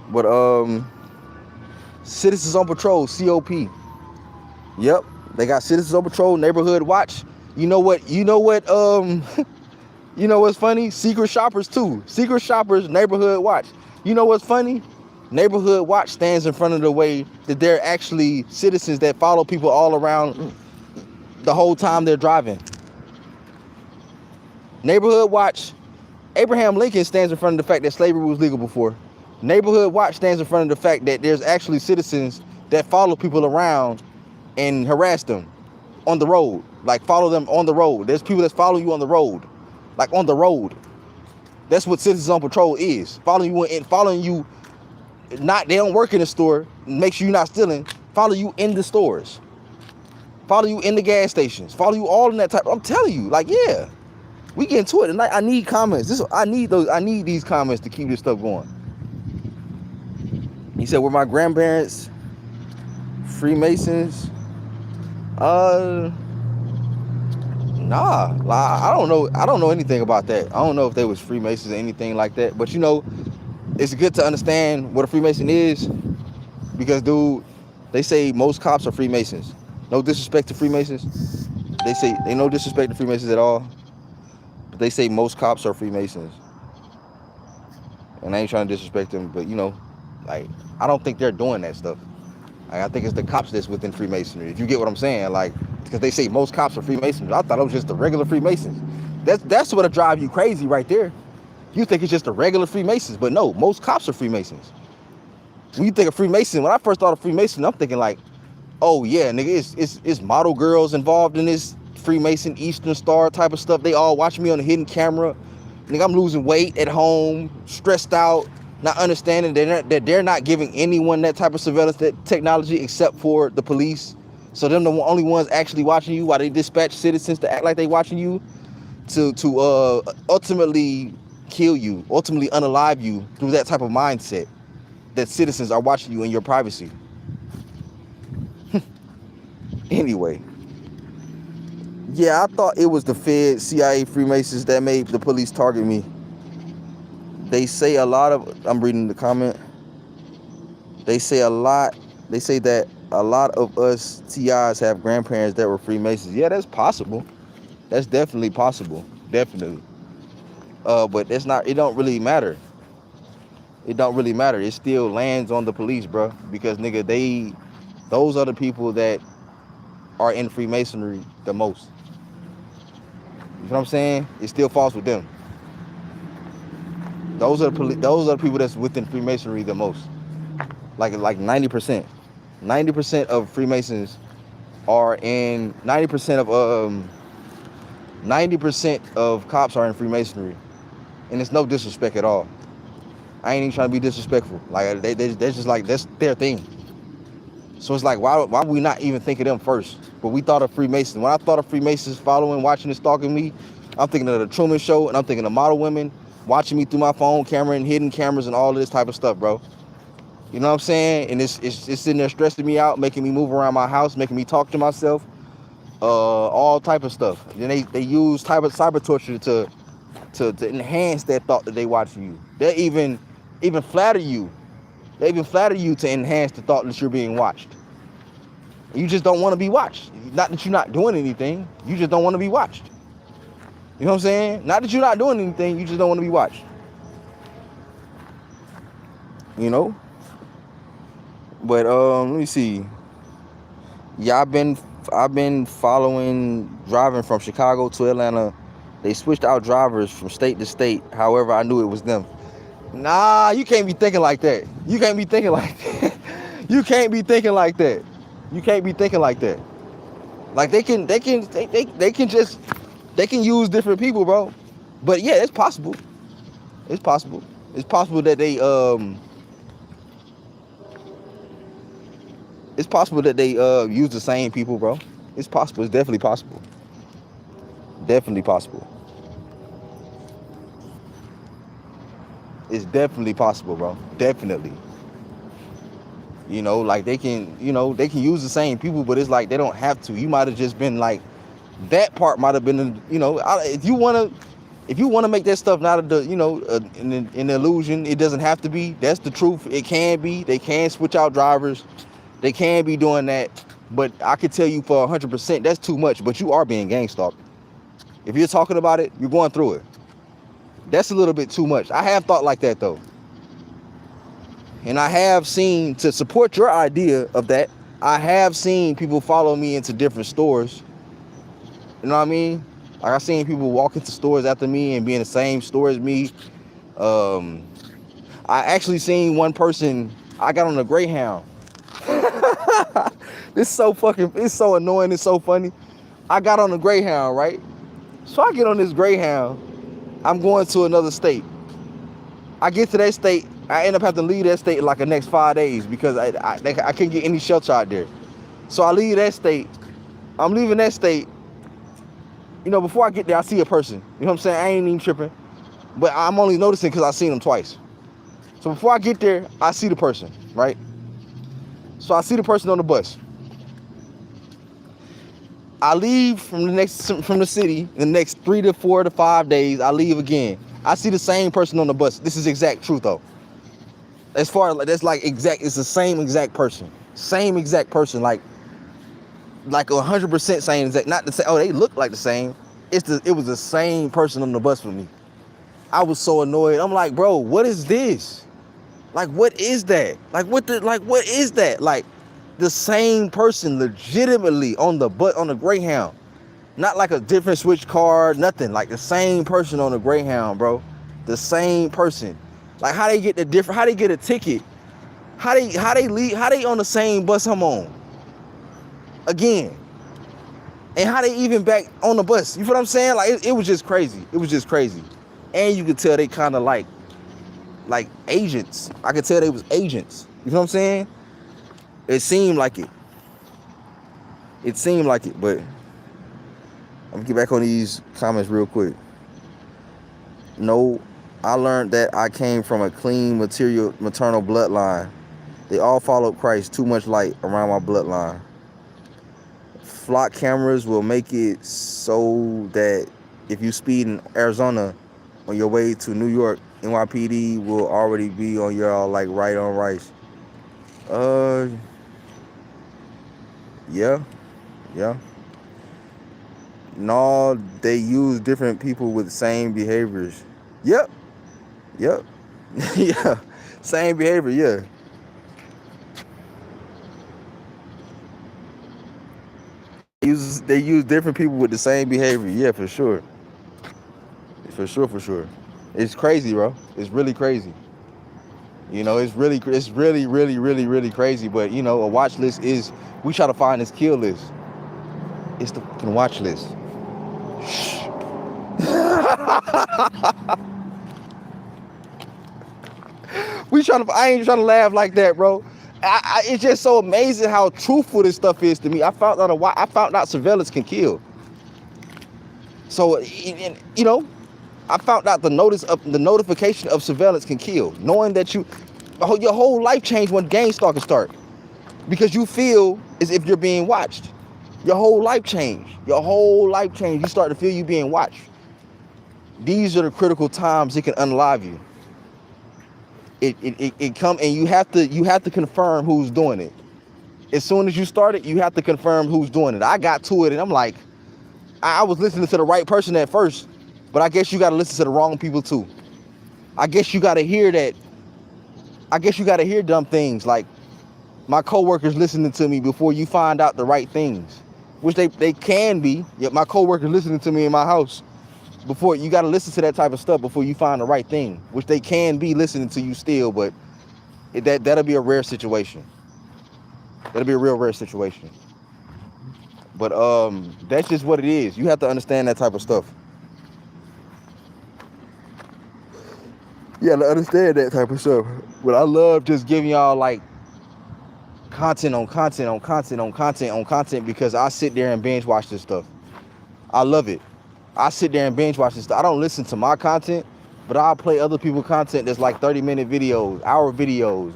But Citizens on Patrol, COP. Yep. They got Citizens on Patrol, Neighborhood Watch. You know what, you know what's funny? Secret Shoppers too. Secret Shoppers, Neighborhood Watch. You know what's funny? Neighborhood Watch stands in front of the way that they're actually citizens that follow people all around the whole time they're driving. Neighborhood Watch, Abraham Lincoln stands in front of the fact that slavery was legal before. Neighborhood Watch stands in front of the fact that there's actually citizens that follow people around and harass them on the road. Like, follow them on the road. There's people that follow you on the road. Like, on the road. That's what Citizens on Patrol is. Following you. Not, they don't work in the store, make sure you're not stealing. Follow you in the stores. Follow you in the gas stations. Follow you all in that type. I'm telling you, like, yeah. We get into it tonight. I need comments. I need these comments to keep this stuff going. He said, were my grandparents Freemasons? Nah. I don't know anything about that. I don't know if they was Freemasons or anything like that. But, you know, it's good to understand what a Freemason is, because, dude, they say most cops are Freemasons. No disrespect to Freemasons. They say they no disrespect to Freemasons at all. But they say most cops are Freemasons. And I ain't trying to disrespect them, but, you know, like, I don't think they're doing that stuff. I think it's the cops that's within Freemasonry. If you get what I'm saying, like, because they say most cops are Freemasons. I thought it was just the regular Freemasons. That's what'll drive you crazy right there. You think it's just the regular Freemasons, but no, most cops are Freemasons. When you think of Freemason, when I first thought of Freemason, I'm thinking like, oh yeah, nigga, it's model girls involved in this Freemason Eastern Star type of stuff. They all watching me on a hidden camera. Nigga, I'm losing weight at home, stressed out, not understanding that they're not giving anyone that type of surveillance technology except for the police. So them the only ones actually watching you while they dispatch citizens to act like they watching you to ultimately kill you, ultimately unalive you through that type of mindset that citizens are watching you in your privacy. Anyway, yeah, I thought it was the Fed, CIA, Freemasons that made the police target me. They say a lot of, I'm reading the comment. They say that a lot of us TIs have grandparents that were Freemasons. Yeah, that's possible. That's definitely possible. Definitely. But that's not, it don't really matter. It don't really matter. It still lands on the police, bro. Because nigga, those are the people that are in Freemasonry the most. You know what I'm saying? It still falls with them. Those are the people that's within Freemasonry the most. Like 90%. 90% of Freemasons are in 90% of cops are in Freemasonry. And it's no disrespect at all. I ain't even trying to be disrespectful. Like they're just like, that's their thing. So it's like, why would we not even think of them first? But we thought of Freemasons. When I thought of Freemasons following, watching, and stalking me, I'm thinking of the Truman Show, and I'm thinking of model women watching me through my phone camera and hidden cameras and all of this type of stuff, bro. You know what I'm saying? And it's sitting there stressing me out, making me move around my house, making me talk to myself, all type of stuff. And then they use type of cyber torture to enhance that thought that they watching you. They even flatter you. They even flatter you to enhance the thought that you're being watched. You just don't want to be watched. Not that you're not doing anything. You just don't want to be watched. You know what I'm saying? Not that you're not doing anything. You just don't want to be watched. You know? But let me see. Yeah, I've been driving from Chicago to Atlanta. They switched out drivers from state to state. However, I knew it was them. Nah, you can't be thinking like that. You can't be thinking like that. You can't be thinking like that. You can't be thinking like that. Like they can use different people, bro. But yeah, it's possible. It's possible. It's possible that they use the same people, bro. It's possible. It's definitely possible. Definitely possible. It's definitely possible, bro. Definitely. You know, like they can use the same people, but it's like they don't have to. You might have just been like, that part might have been, if you want to make that stuff not an illusion, it doesn't have to be. That's the truth. It can be. They can switch out drivers. They can be doing that. But I could tell you for 100%, that's too much. But you are being gang stalked. If you're talking about it, you're going through it. That's a little bit too much. I have thought like that, though. And I have seen, to support your idea of that, I have seen people follow me into different stores. You know what I mean? Like, I've seen people walk into stores after me and be in the same store as me. I actually seen one person, I got on a Greyhound. It's so annoying, it's so funny. I got on a Greyhound, right? So I get on this Greyhound, I'm going to another state. I get to that state, I end up having to leave that state in like the next 5 days because I can't get any shelter out there. So I leave that state. I'm leaving that state. Before I get there, I see a person. You know what I'm saying? I ain't even tripping. But I'm only noticing because I seen them twice. So before I get there, I see the person, right? So I see the person on the bus. I leave from the city the next 3 to 4 to 5 days. I leave again. I see the same person on the bus. This is exact truth though. As far as that's like exact, it's the same exact person. Same exact person, like 100% same exact. Not the same. Oh, they look like the same. It was the same person on the bus with me. I was so annoyed. I'm like, bro, what is this? Like, what is that? What is that? Like, The same person legitimately on the Greyhound. Not like a different switch card, nothing. Like the same person on the Greyhound, bro. The same person. Like how they get the different, how they get a ticket. How they leave, how they on the same bus I'm on. Again. And how they even back on the bus. You feel what I'm saying? Like it was just crazy. It was just crazy. And you could tell they kind of like agents. I could tell they was agents. You know what I'm saying? It seemed like it. It seemed like it, but I'm gonna get back on these comments real quick. No, I learned that I came from a clean maternal bloodline. They all followed Christ. Too much light around my bloodline. Flock cameras will make it so that if you speed in Arizona on your way to New York, NYPD will already be on your like right on rice. Yeah. No, they use different people with the same behaviors. Yep. Yeah. Same behavior, yeah. They use different people with the same behavior, yeah, for sure. For sure. It's crazy, bro. It's really crazy. You know, it's really crazy. But you know, a watch list is, we try to find this kill list. It's the fucking watch list. I ain't trying to laugh like that, bro. It's just so amazing how truthful this stuff is to me. I found out surveillance can kill. So, you know, I found out the notification of surveillance can kill. Knowing that your whole life changed when Gangstalkers start, because you feel as if you're being watched. Your whole life changed. You start to feel you being watched. These are the critical times it can unalive you. It come, and you have to confirm who's doing it. As soon as you start it, you have to confirm who's doing it. I got to it and I'm like, I was listening to the right person at first, but I guess you got to listen to the wrong people too. I guess you got to hear that. I guess you got to hear dumb things like my coworkers listening to me before you find out the right things, which they can be. Yet my coworkers listening to me in my house. Before, you got to listen to that type of stuff before you find the right thing, which they can be listening to you still, but that'll be a rare situation. That'll be a real rare situation. But that's just what it is. You have to understand that type of stuff. You have to understand that type of stuff. But I love just giving y'all like content on content because I sit there and binge watch this stuff. I love it. I sit there and binge watch this stuff. I don't listen to my content, but I'll play other people's content that's like 30-minute videos, hour videos,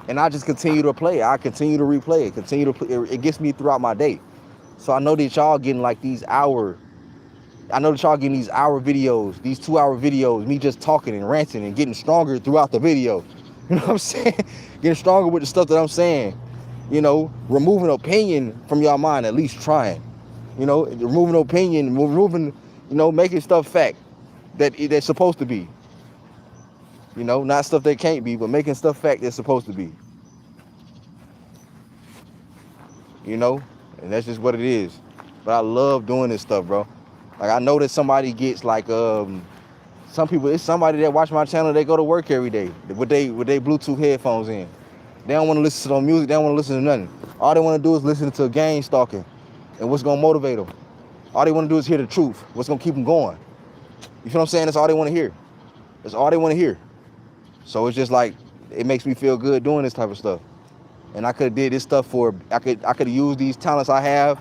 and I just continue to play. I continue to replay it, it gets me throughout my day. So I know that y'all getting like these hour videos, these 2-hour videos, me just talking and ranting and getting stronger throughout the video. You know what I'm saying? Getting stronger with the stuff that I'm saying. You know, removing opinion from y'all mind, at least trying. You know, removing opinion, making stuff fact that they're supposed to be. You know, not stuff that can't be, but making stuff fact that's supposed to be. You know, and that's just what it is. But I love doing this stuff, bro. Like I know that somebody gets like some people, it's somebody that watch my channel, they go to work every day with they Bluetooth headphones in. They don't want to listen to no music, they don't want to listen to nothing. All they want to do is listen to a gang stalking and what's gonna motivate them. All they want to do is hear the truth, what's gonna keep them going. You feel what I'm saying? That's all they want to hear. That's all they want to hear. So it's just like, it makes me feel good doing this type of stuff. And I could have did this stuff I could use these talents I have.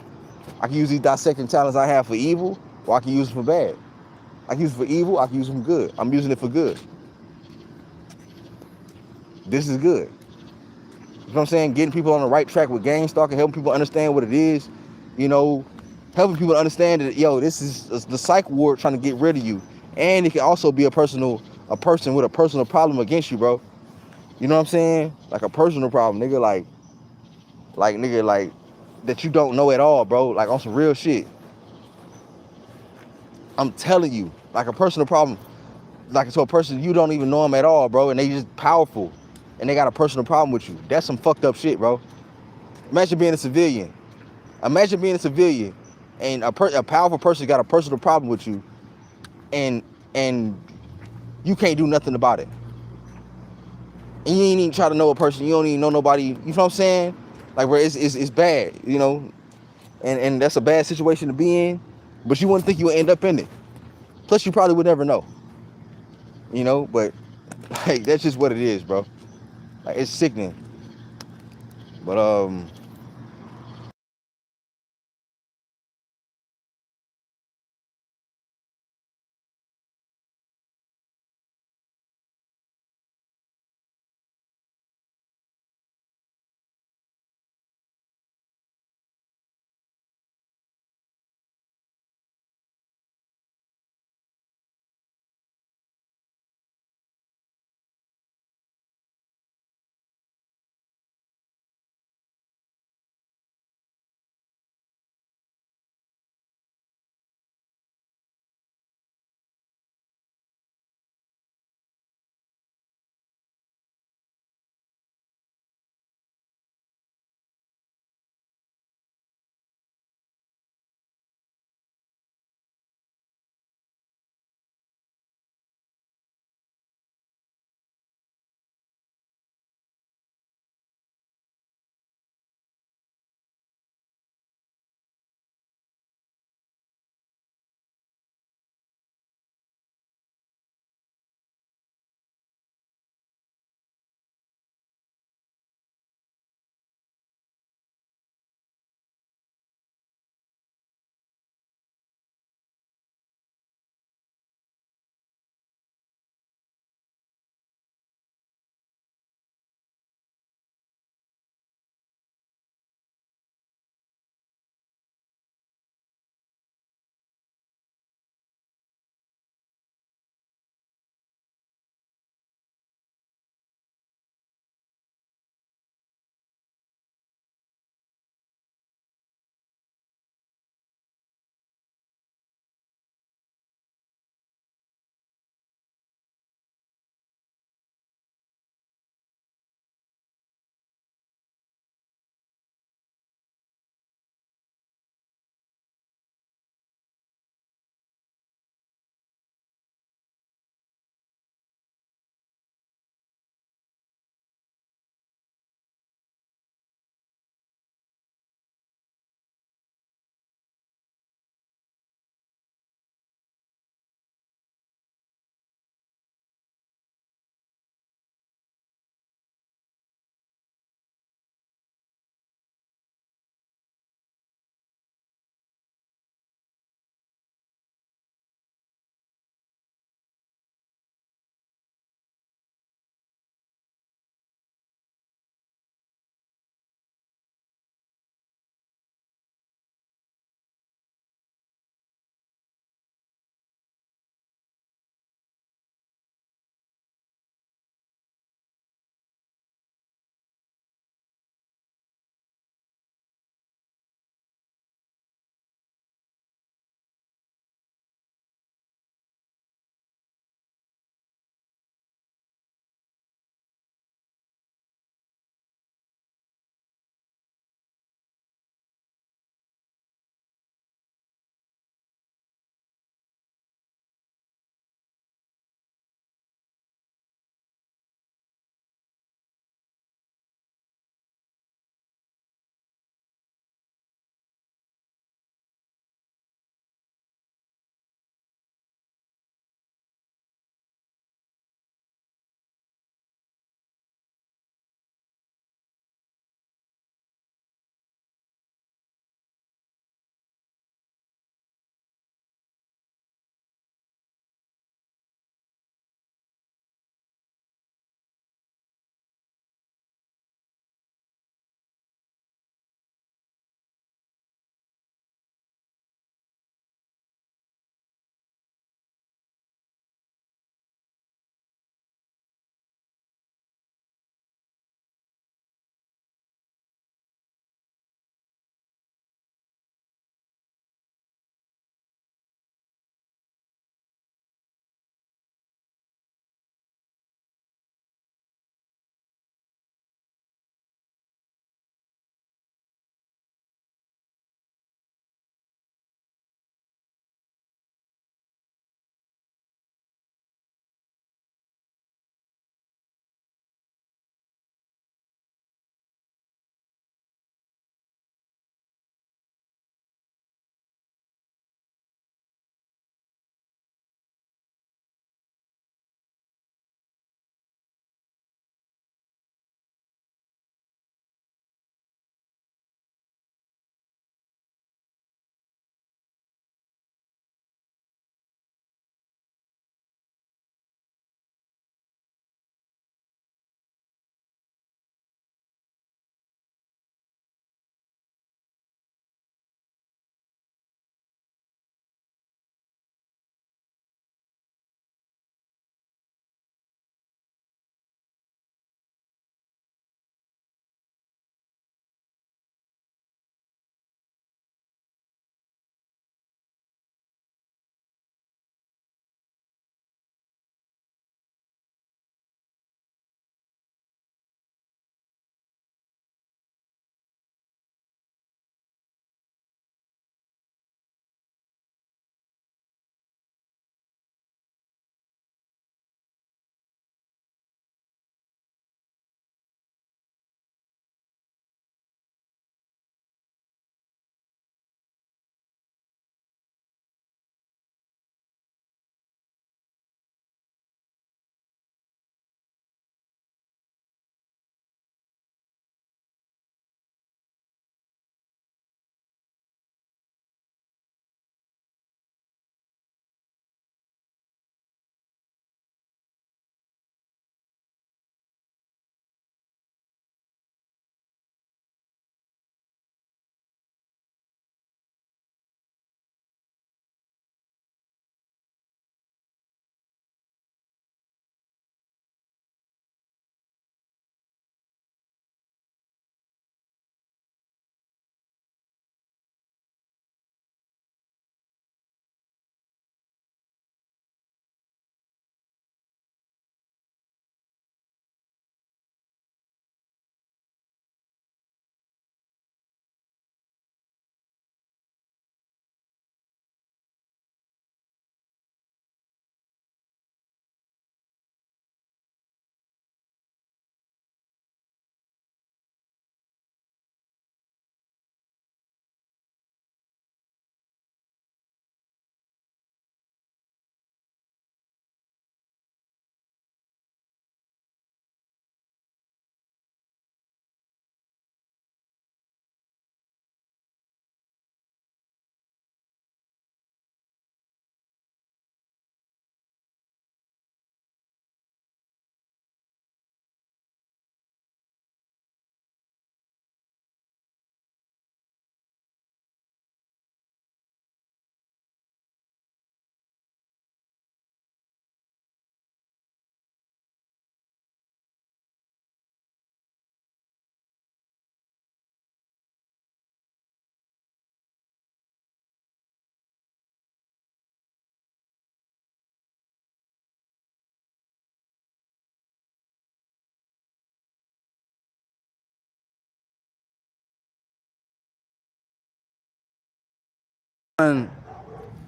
I can use these dissecting talents I have for evil, or I can use them for bad. I can use it for evil, I can use them for good. I'm using it for good. This is good. You know what I'm saying? Getting people on the right track with Gangstalker, helping people understand what it is, you know, helping people understand that, yo, this is the psych ward trying to get rid of you. And it can also be a person with a personal problem against you, bro. You know what I'm saying? Like a personal problem, nigga, like that you don't know at all, bro. Like on some real shit. I'm telling you, like a personal problem, like to a person you don't even know them at all, bro, and they just powerful, and they got a personal problem with you. That's some fucked up shit, bro. Imagine being a civilian. Imagine being a civilian, and a powerful person got a personal problem with you, and and you can't do nothing about it. And you ain't even try to know a person. You don't even know nobody. You know what I'm saying? Like, bro, it's bad, you know. And that's a bad situation to be in. But you wouldn't think you would end up in it. Plus, you probably would never know, you know. But like, that's just what it is, bro. Like, it's sickening. But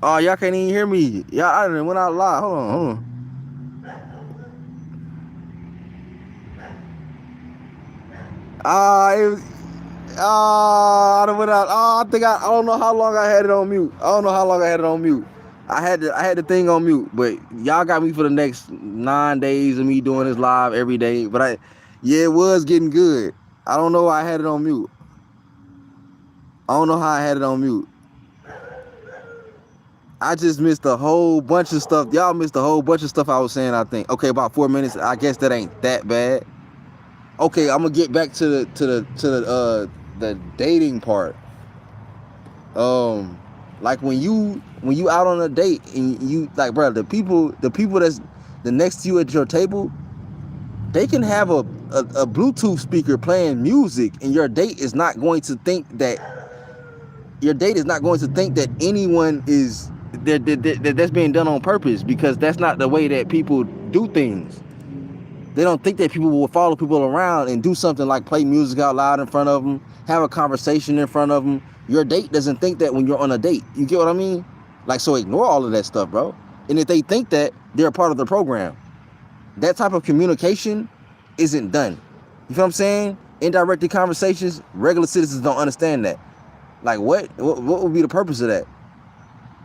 Oh, y'all can't even hear me. Y'all, I done went out live. Hold on. It was, I done went out. I don't know how long I had it on mute. I had the thing on mute, but y'all got me for the next 9 days of me doing this live every day. But yeah, it was getting good. I don't know why I had it on mute. I don't know how I had it on mute. I just missed a whole bunch of stuff. Y'all missed a whole bunch of stuff I was saying, I think. Okay, about 4 minutes. I guess that ain't that bad. Okay, I'm gonna get back to the dating part. Like when you out on a date and you like, bro, the people that's the next to you at your table, they can have a Bluetooth speaker playing music, and your date is not going to think that anyone is that's being done on purpose, because that's not the way that people do things. They don't think that people will follow people around and do something like play music out loud in front of them, have a conversation in front of them. Your date doesn't think that when you're on a date. You get what I mean? Like, so ignore all of that stuff, bro. And if they think that, they're a part of the program. That type of communication isn't done. You feel what I'm saying? Indirect conversations, regular citizens don't understand that. Like, what would be the purpose of that?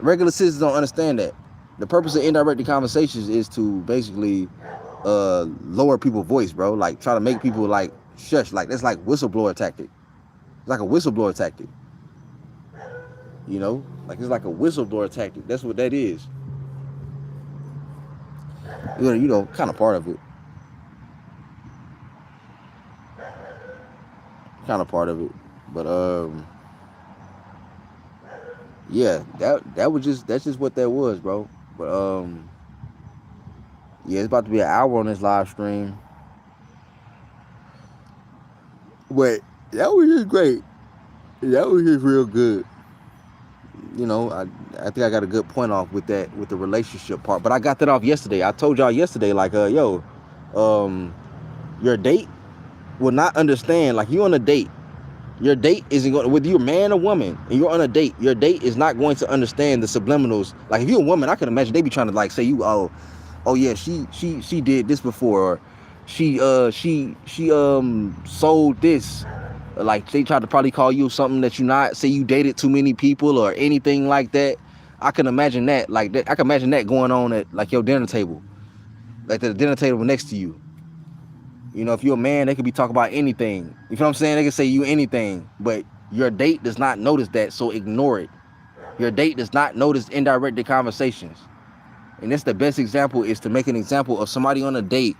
Regular citizens don't understand that. The purpose of indirect conversations is to basically lower people's voice, bro. Like, try to make people like shush. Like, that's like whistleblower tactic. It's like a whistleblower tactic. You know, like it's like a whistleblower tactic. That's what that is. You know, kind of part of it. But yeah, that's just what that was, bro. But yeah, it's about to be an hour on this live stream. But that was just great. That was just real good. You know, I think I got a good point off with that, with the relationship part. But I got that off yesterday. I told y'all yesterday, like, your date will not understand. Like, you on a date. Your date isn't going, whether you're a man or woman, and you're on a date, your date is not going to understand the subliminals. Like, if you're a woman, I can imagine they be trying to like say you, oh yeah, she did this before, or she sold this. Like, they tried to probably call you something that you not, say you dated too many people or anything like that. I can imagine that, like that. I can imagine that going on at like your dinner table, like the dinner table next to you. You know, if you're a man, they could be talking about anything. You feel what I'm saying? They can say you anything, but your date does not notice that, so ignore it. Your date does not notice indirect conversations. And that's the best example, is to make an example of somebody on a date,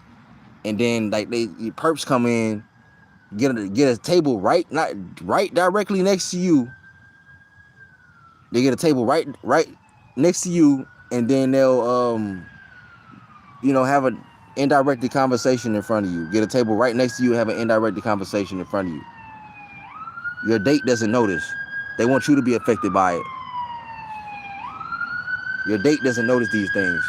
and then like perps come in, get a table right directly next to you. They get a table right next to you, and then they'll you know, have an indirect conversation in front of you. Get a table right next to you, have an indirect conversation in front of you. Your date doesn't notice. They want you to be affected by it. Your date doesn't notice these things.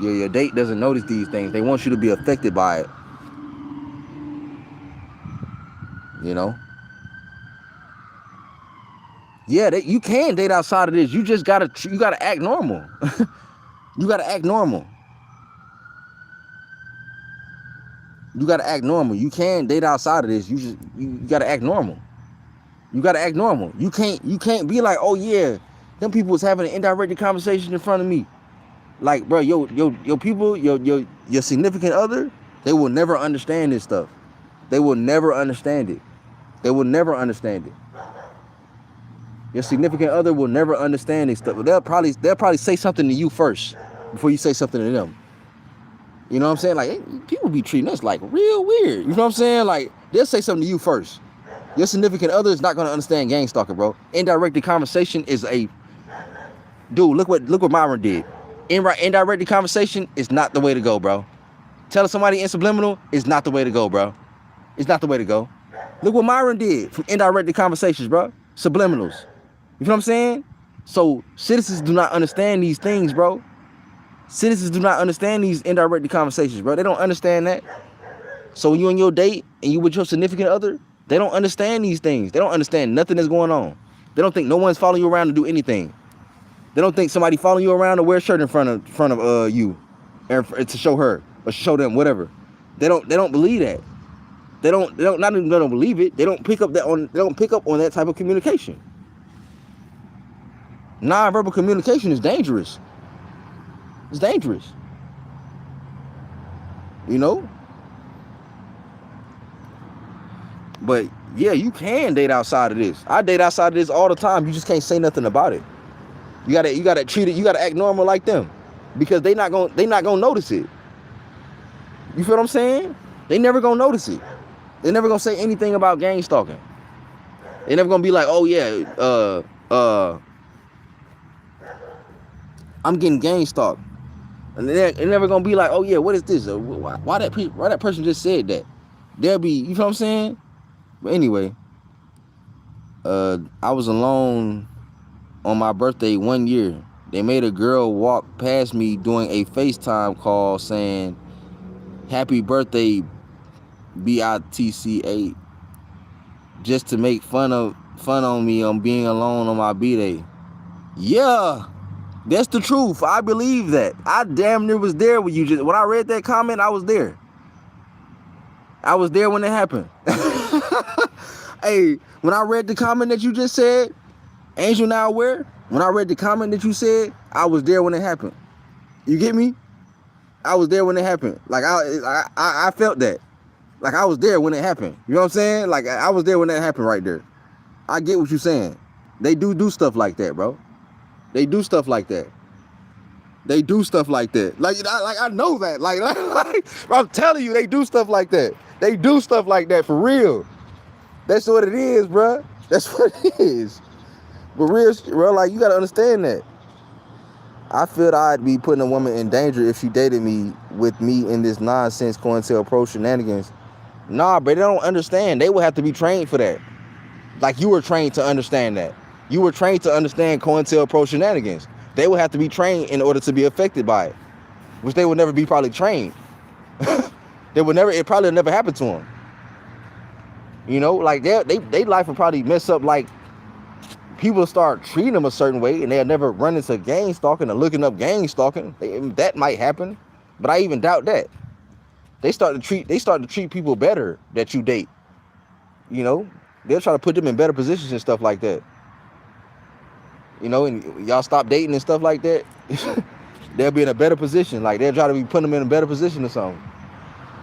Your date doesn't notice these things. They want you to be affected by it. You know? Yeah, you can date outside of this. You just gotta act normal. You gotta act normal. You gotta act normal. You can date outside of this. You gotta act normal. You gotta act normal. You can't be like, oh yeah, them people was having an indirect conversation in front of me. Like, bro, your people, your significant other, they will never understand this stuff. They will never understand it. They will never understand it. Your significant other will never understand this stuff. They'll probably say something to you first before you say something to them. You know what I'm saying? Like, hey, people be treating us like real weird. You know what I'm saying? Like, they'll say something to you first. Your significant other is not gonna understand Gangstalker, bro. Indirect conversation is a dude. Look what Myron did. Indirect conversation is not the way to go, bro. Telling somebody in subliminal is not the way to go, bro. It's not the way to go. Look what Myron did from indirect conversations, bro. Subliminals. You know what I'm saying? So citizens do not understand these things, bro. Citizens do not understand these indirect conversations, bro. They don't understand that. So when you on your date and you with your significant other, they don't understand these things. They don't understand nothing that's going on. They don't think no one's following you around to do anything. They don't think somebody following you around to wear a shirt in front of you, and to show her or show them whatever. They don't believe that. They don't believe it. They don't pick up on that type of communication. Non-verbal communication is dangerous. It's dangerous. You know? But yeah, you can date outside of this. I date outside of this all the time. You just can't say nothing about it. You gotta treat it, you gotta act normal like them. Because they not gonna notice it. You feel what I'm saying? They never gonna notice it. They never gonna say anything about gang stalking. They never gonna be like, oh yeah, I'm getting gang stalked. And they're never gonna be like, oh yeah, what is this? Why that person just said that? They'll be, you feel what I'm saying? But anyway, I was alone on my birthday one year. They made a girl walk past me doing a FaceTime call saying, "Happy birthday, BITCA," just to make fun on me on being alone on my B-Day. Yeah, that's the truth. I believe that. I damn near was there when I read that comment, I was there. I was there when it happened. Hey, when I read the comment that you just said, Angel Now Aware, when I read the comment that you said, I was there when it happened. You get me? I was there when it happened. Like I felt that. Like I was there when it happened. You know what I'm saying? Like I was there when that happened right there. I get what you're saying. They do stuff like that, bro. They do stuff like that. They do stuff like that. Like I know that. Like I'm telling you, they do stuff like that. They do stuff like that for real. That's what it is, bro. That's what it is. But real, bro, like you gotta understand that. I feel that I'd be putting a woman in danger if she dated me with me in this nonsense COINTELPRO shenanigans. Nah, but they don't understand. They would have to be trained for that. Like you were trained to understand that. You were trained to understand COINTELPRO shenanigans. They would have to be trained in order to be affected by it, which they would never be probably trained. It probably never happened to them. You know, like they life would probably mess up. Like people start treating them a certain way, and they'll never run into gang stalking or looking up gang stalking. That might happen, but I even doubt that. They start to treat people better that you date. You know, they'll try to put them in better positions and stuff like that. You know, and y'all stop dating and stuff like that, they'll be in a better position. Like they'll try to be putting them in a better position or something.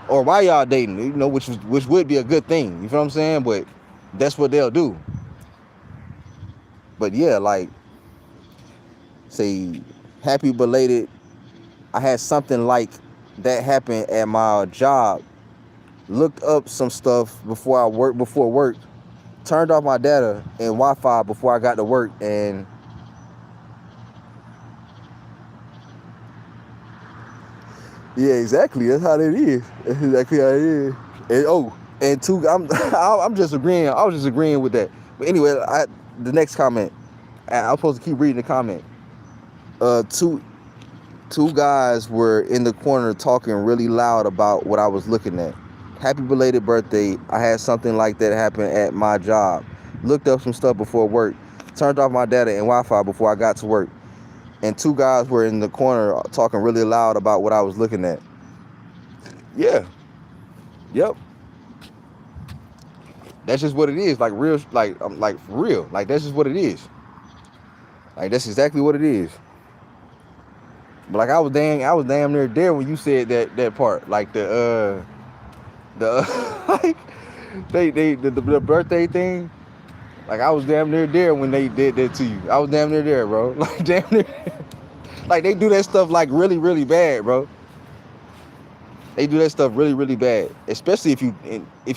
Or why y'all dating, you know, which would be a good thing. You feel what I'm saying? But that's what they'll do. But yeah, like, say, happy belated. I had something like that happen at my job. Looked up some stuff before work. Turned off my data and Wi-Fi before I got to work, and yeah, exactly. That's how it is. That's exactly how it is. I'm just agreeing. I was just agreeing with that. But anyway, the next comment. I'm supposed to keep reading the comment. Two guys were in the corner talking really loud about what I was looking at. Happy belated birthday. I had something like that happen at my job. Looked up some stuff before work. Turned off my data and Wi-Fi before I got to work. And two guys were in the corner talking really loud about what I was looking at. Yeah. Yep. That's just what it is. Like real, like for real. Like that's just what it is. Like that's exactly what it is. But like I was damn near there when you said that part. Like the like the birthday thing. Like I was damn near there when they did that to you. I was damn near there, bro. Like damn near. Like they do that stuff like really, really bad, bro. They do that stuff really, really bad. Especially if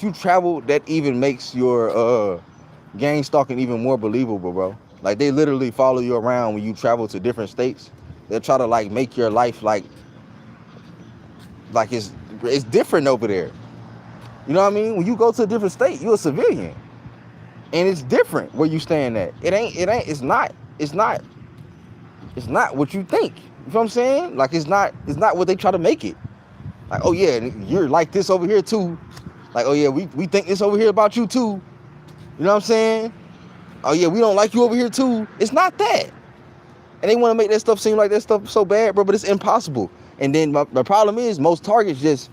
you travel, that even makes your gang stalking even more believable, bro. Like they literally follow you around when you travel to different states. They'll try to like make your life like it's different over there. You know what I mean? When you go to a different state, you're a civilian. And it's different where you stand at. It's not what you think. You know what I'm saying? Like it's not what they try to make it. Like, oh yeah, you're like this over here too. Like, oh yeah, we think this over here about you too. You know what I'm saying? Oh yeah, we don't like you over here too. It's not that. And they want to make that stuff seem like that stuff so bad, bro, but it's impossible. And then the problem is most targets just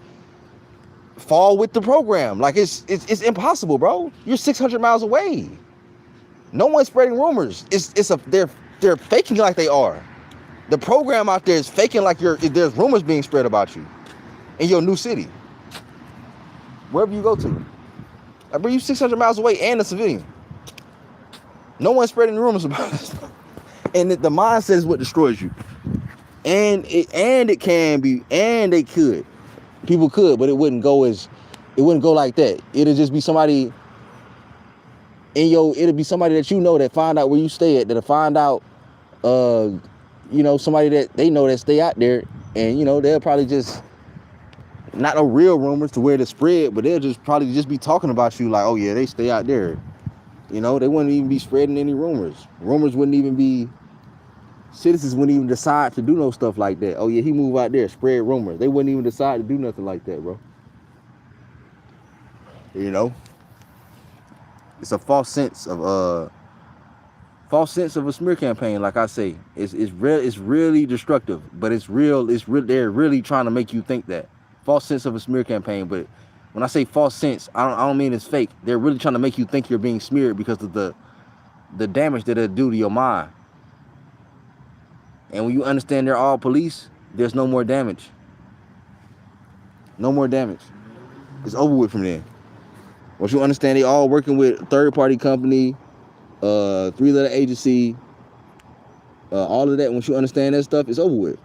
fall with the program. Like it's impossible, bro. You're 600 miles away. No one's spreading rumors. They're faking like they are. The program out there is faking like there's rumors being spread about you in your new city, wherever you go to. Like, bro, you 600 miles away and a civilian. No one's spreading rumors about this. And the mindset is what destroys you. And it can be, and they could. People could, but it wouldn't go like that. It'll just be somebody it'll be somebody that you know that find out where you stay at, that'll find out somebody that they know that stay out there, and they'll probably just not no real rumors to where to spread, but they'll just probably just be talking about you like, oh yeah, they stay out there. They wouldn't even be spreading any rumors. Rumors wouldn't even be, citizens wouldn't even decide to do no stuff like that. Oh yeah, he moved out there, spread rumors. They wouldn't even decide to do nothing like that, bro. It's a false sense of a smear campaign. Like I say, it's really destructive, but it's real. They're really trying to make you think that. False sense of a smear campaign. But when I say false sense, I don't mean it's fake. They're really trying to make you think you're being smeared because of the damage that it'll do to your mind. And when you understand they're all police, there's no more damage. No more damage. It's over with from there. Once you understand they all working with a third-party company, 3-letter agency, all of that, once you understand that stuff, it's over with.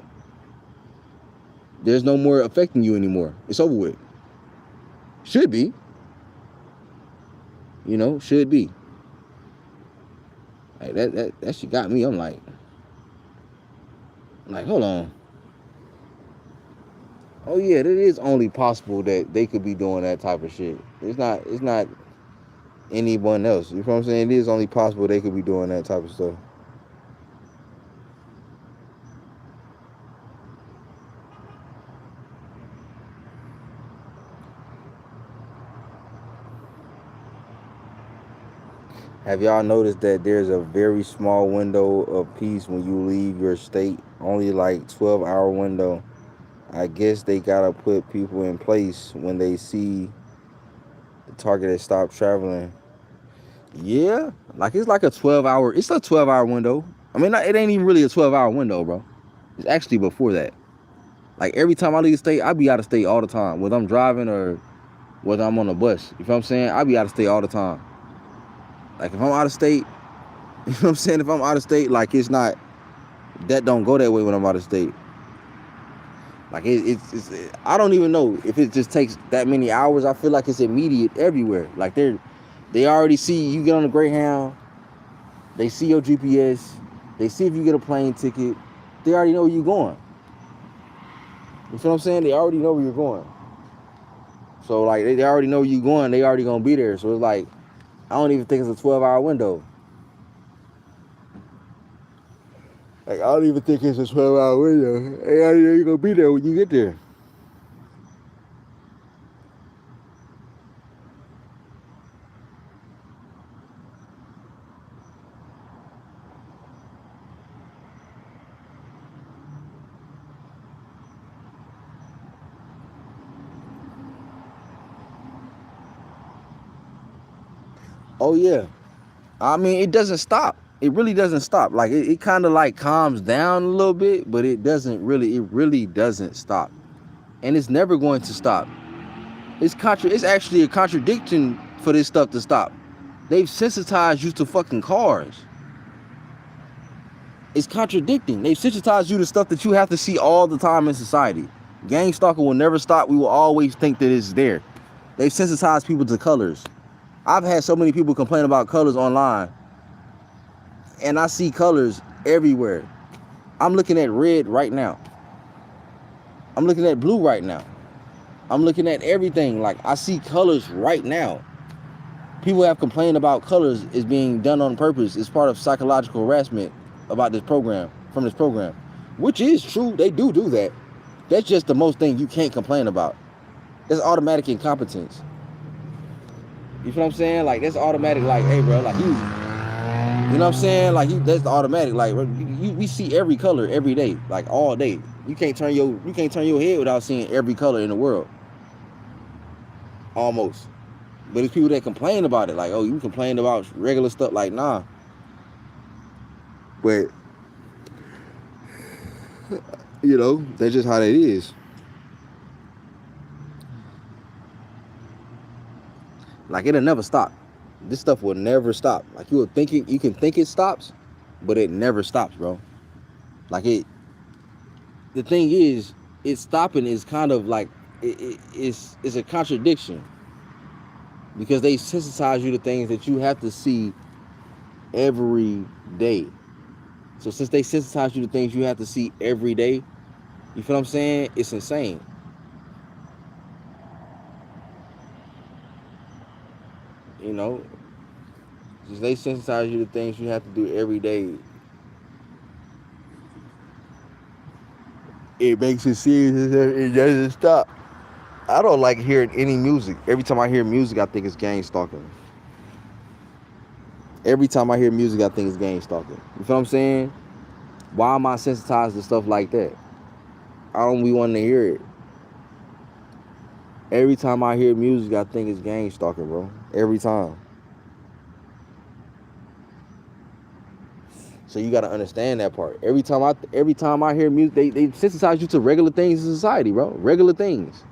There's no more affecting you anymore. It's over with. Should be. Should be. Like that shit got me. I'm like, hold on. Oh yeah, it is only possible that they could be doing that type of shit. It's not anyone else. You know what I'm saying? It is only possible they could be doing that type of stuff. Have y'all noticed that there's a very small window of peace when you leave your state? Only like 12-hour window. I guess they gotta put people in place when they see the target has stopped traveling. Yeah, like it's like a 12-hour. It's a 12-hour window. I mean, it ain't even really a 12-hour window, bro. It's actually before that. Like every time I leave the state, I be out of state all the time. Whether I'm driving or whether I'm on a bus. You know what I'm saying? I be out of state all the time. Like if I'm out of state, you know what I'm saying? If I'm out of state, like it's not, that don't go that way when I'm out of state. Like it's I don't even know if it just takes that many hours. I feel like it's immediate everywhere. Like they already see you get on the Greyhound. They see your GPS. They see if you get a plane ticket. They already know where you're going. You feel what I'm saying? They already know where you're going. So like they already know where you're going. They already gonna be there. So it's like I don't even think it's a 12-hour window. Like, I don't even think it's a 12-hour window. They already know you're going to be there when you get there. Oh, yeah. I mean, it doesn't stop. It really doesn't stop. Like, it kind of like calms down a little bit, but it really doesn't stop. And it's never going to stop. It's actually a contradiction for this stuff to stop. They've sensitized you to fucking cars. It's contradicting. They've sensitized you to stuff that you have to see all the time in society. Gangstalker will never stop. We will always think that it's there. They've sensitized people to colors. I've had so many people complain about colors online, and I see colors everywhere. I'm looking at red right now. I'm looking at blue right now. I'm looking at everything. Like, I see colors right now. People have complained about colors is being done on purpose. It's part of psychological harassment about this program, from this program, which is true. They do that. That's just the most thing you can't complain about. That's automatic incompetence. You feel what I'm saying? Like that's automatic. Like, hey, bro, like you know what I'm saying? Like that's automatic. Like we see every color every day, like all day. You can't turn your head without seeing every color in the world, almost. But it's people that complain about it, like, oh, you complain about regular stuff, like, nah. But that's just how that is. Like it'll never stop. This stuff will never stop. Like you can think it stops, but it never stops, bro. Like the thing is, it's stopping is kind of like it's a contradiction because they sensitize you to things that you have to see every day. So since they sensitize you to things you have to see every day, you feel what I'm saying? It's insane. Since they sensitize you to things you have to do every day, it makes it serious. It doesn't stop. I don't like hearing any music. Every time I hear music, I think it's gang stalking. Every time I hear music, I think it's gang stalking. You feel what I'm saying? Why am I sensitized to stuff like that? I don't be wanting to hear it. Every time I hear music, I think it's gang stalking, bro. Every time. So you gotta understand that part. Every time I hear music, they sensitize you to regular things in society, bro. Regular things.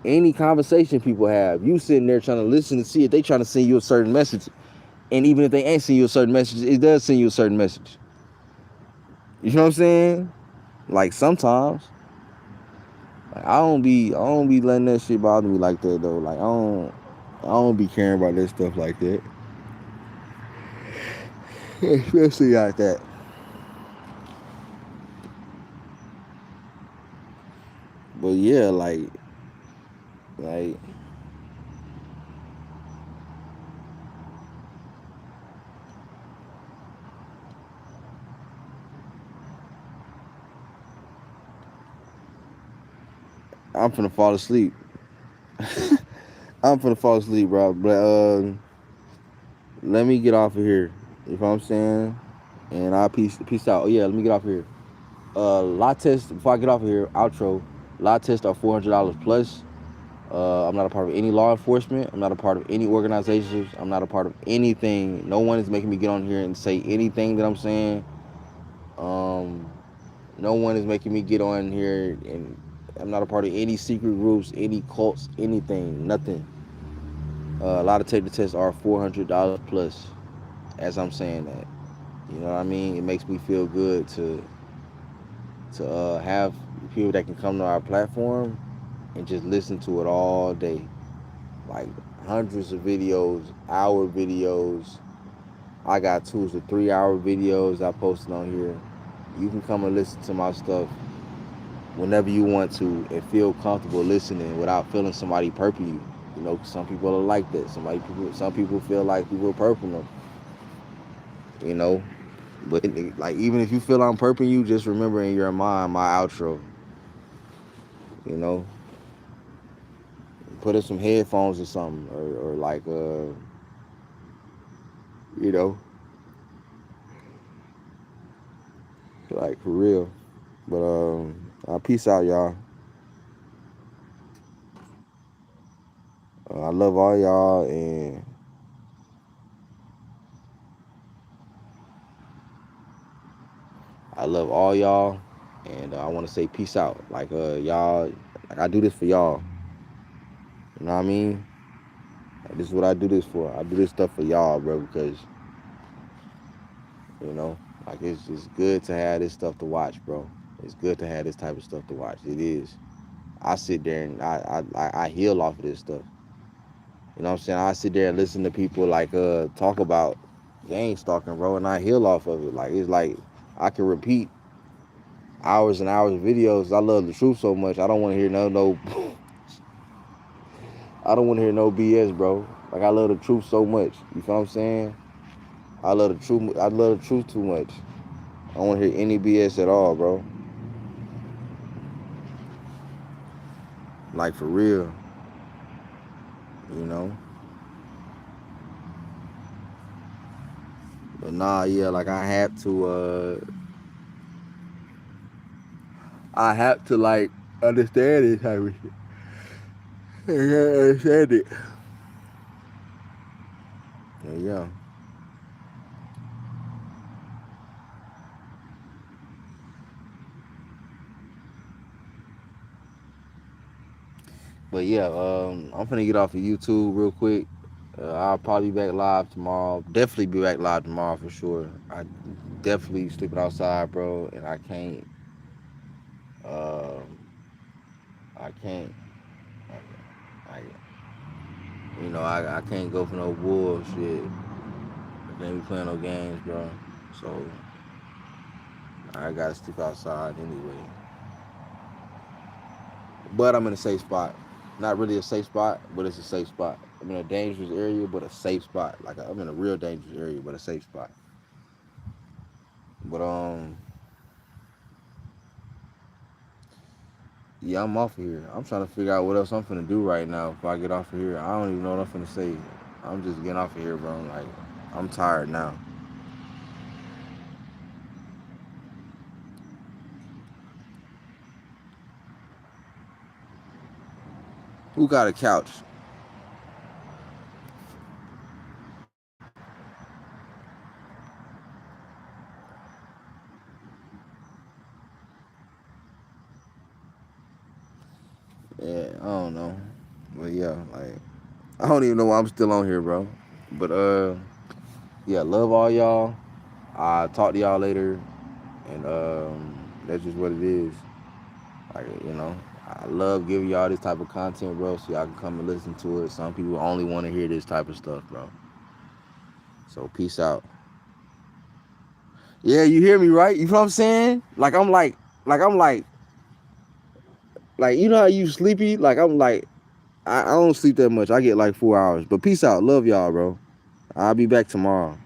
Any conversation people have, you sitting there trying to listen to see if they trying to send you a certain message. And even if they ain't send you a certain message, it does send you a certain message. You know what I'm saying? Like sometimes. Like, I don't be letting that shit bother me like that though. Like I don't be caring about that stuff like that. Especially like that. But yeah, like I'm finna fall asleep. I'm finna fall asleep, bro. But let me get off of here. You know what I'm saying? And I'll peace out. Oh yeah, let me get off of here. Lot test before I get off of here. Outro. Lot tests are $400 plus. I'm not a part of any law enforcement. I'm not a part of any organizations. I'm not a part of anything. No one is making me get on here and say anything that I'm saying. No one is making me get on here, and I'm not a part of any secret groups, any cults, anything, nothing. A lot of take the tests are $400 plus. As I'm saying that, you know what I mean. It makes me feel good to have people that can come to our platform and just listen to it all day, like hundreds of videos, hour videos. I got 2 to 3 hour videos I posted on here. You can come and listen to my stuff whenever you want to and feel comfortable listening without feeling somebody perping you. Some people are like that. Some people feel like people are perping them. But like even if you feel I'm perping you, just remember in your mind my outro. You know, put in some headphones or something, or like you know, like for real. But peace out, y'all. I love all y'all, and I want to say peace out. Like y'all, like I do this for y'all. You know what I mean? Like, this is what I do this for. I do this stuff for y'all, bro, because like it's good to have this stuff to watch, bro. It's good to have this type of stuff to watch. It is. I sit there and I heal off of this stuff. You know what I'm saying? I sit there and listen to people like talk about gang stalking, bro, and I heal off of it. Like it's like I can repeat hours and hours of videos. I love the truth so much. I don't want to hear no I don't want to hear no BS, bro. Like I love the truth so much. You feel what I'm saying? I love the truth. I love the truth too much. I don't want to hear any BS at all, bro. like for real, you know. But nah, yeah, like I have to like understand this type of shit. I gotta understand it. Yeah. But yeah, I'm finna get off of YouTube real quick. I'll probably be back live tomorrow. Definitely be back live tomorrow for sure. I definitely sleeping outside, bro, and um, I can't, I, I can't go for no bullshit. I can't be playing no games, bro. So I gotta sleep outside anyway. But I'm in a safe spot. Not really a safe spot, but it's a safe spot. I'm in a dangerous area, but a safe spot. Like I'm in a real dangerous area, but a safe spot. But yeah, I'm off of here. I'm trying to figure out what else I'm finna do right now if I get off of here. I don't even know what I'm finna say. I'm just getting off of here, bro. Like I'm tired now. Who got a couch? Yeah, I don't know. But yeah, like I don't even know why I'm still on here, bro. But yeah, love all y'all. I'll talk to y'all later, and that's just what it is. Like I love giving y'all this type of content, bro, so y'all can come and listen to it. Some people only want to hear this type of stuff, bro. So peace out. Yeah, you hear me, right? You know what I'm saying? Like you know how you sleepy? Like I'm like I don't sleep that much. I get like 4 hours. But peace out. Love y'all, bro. I'll be back tomorrow.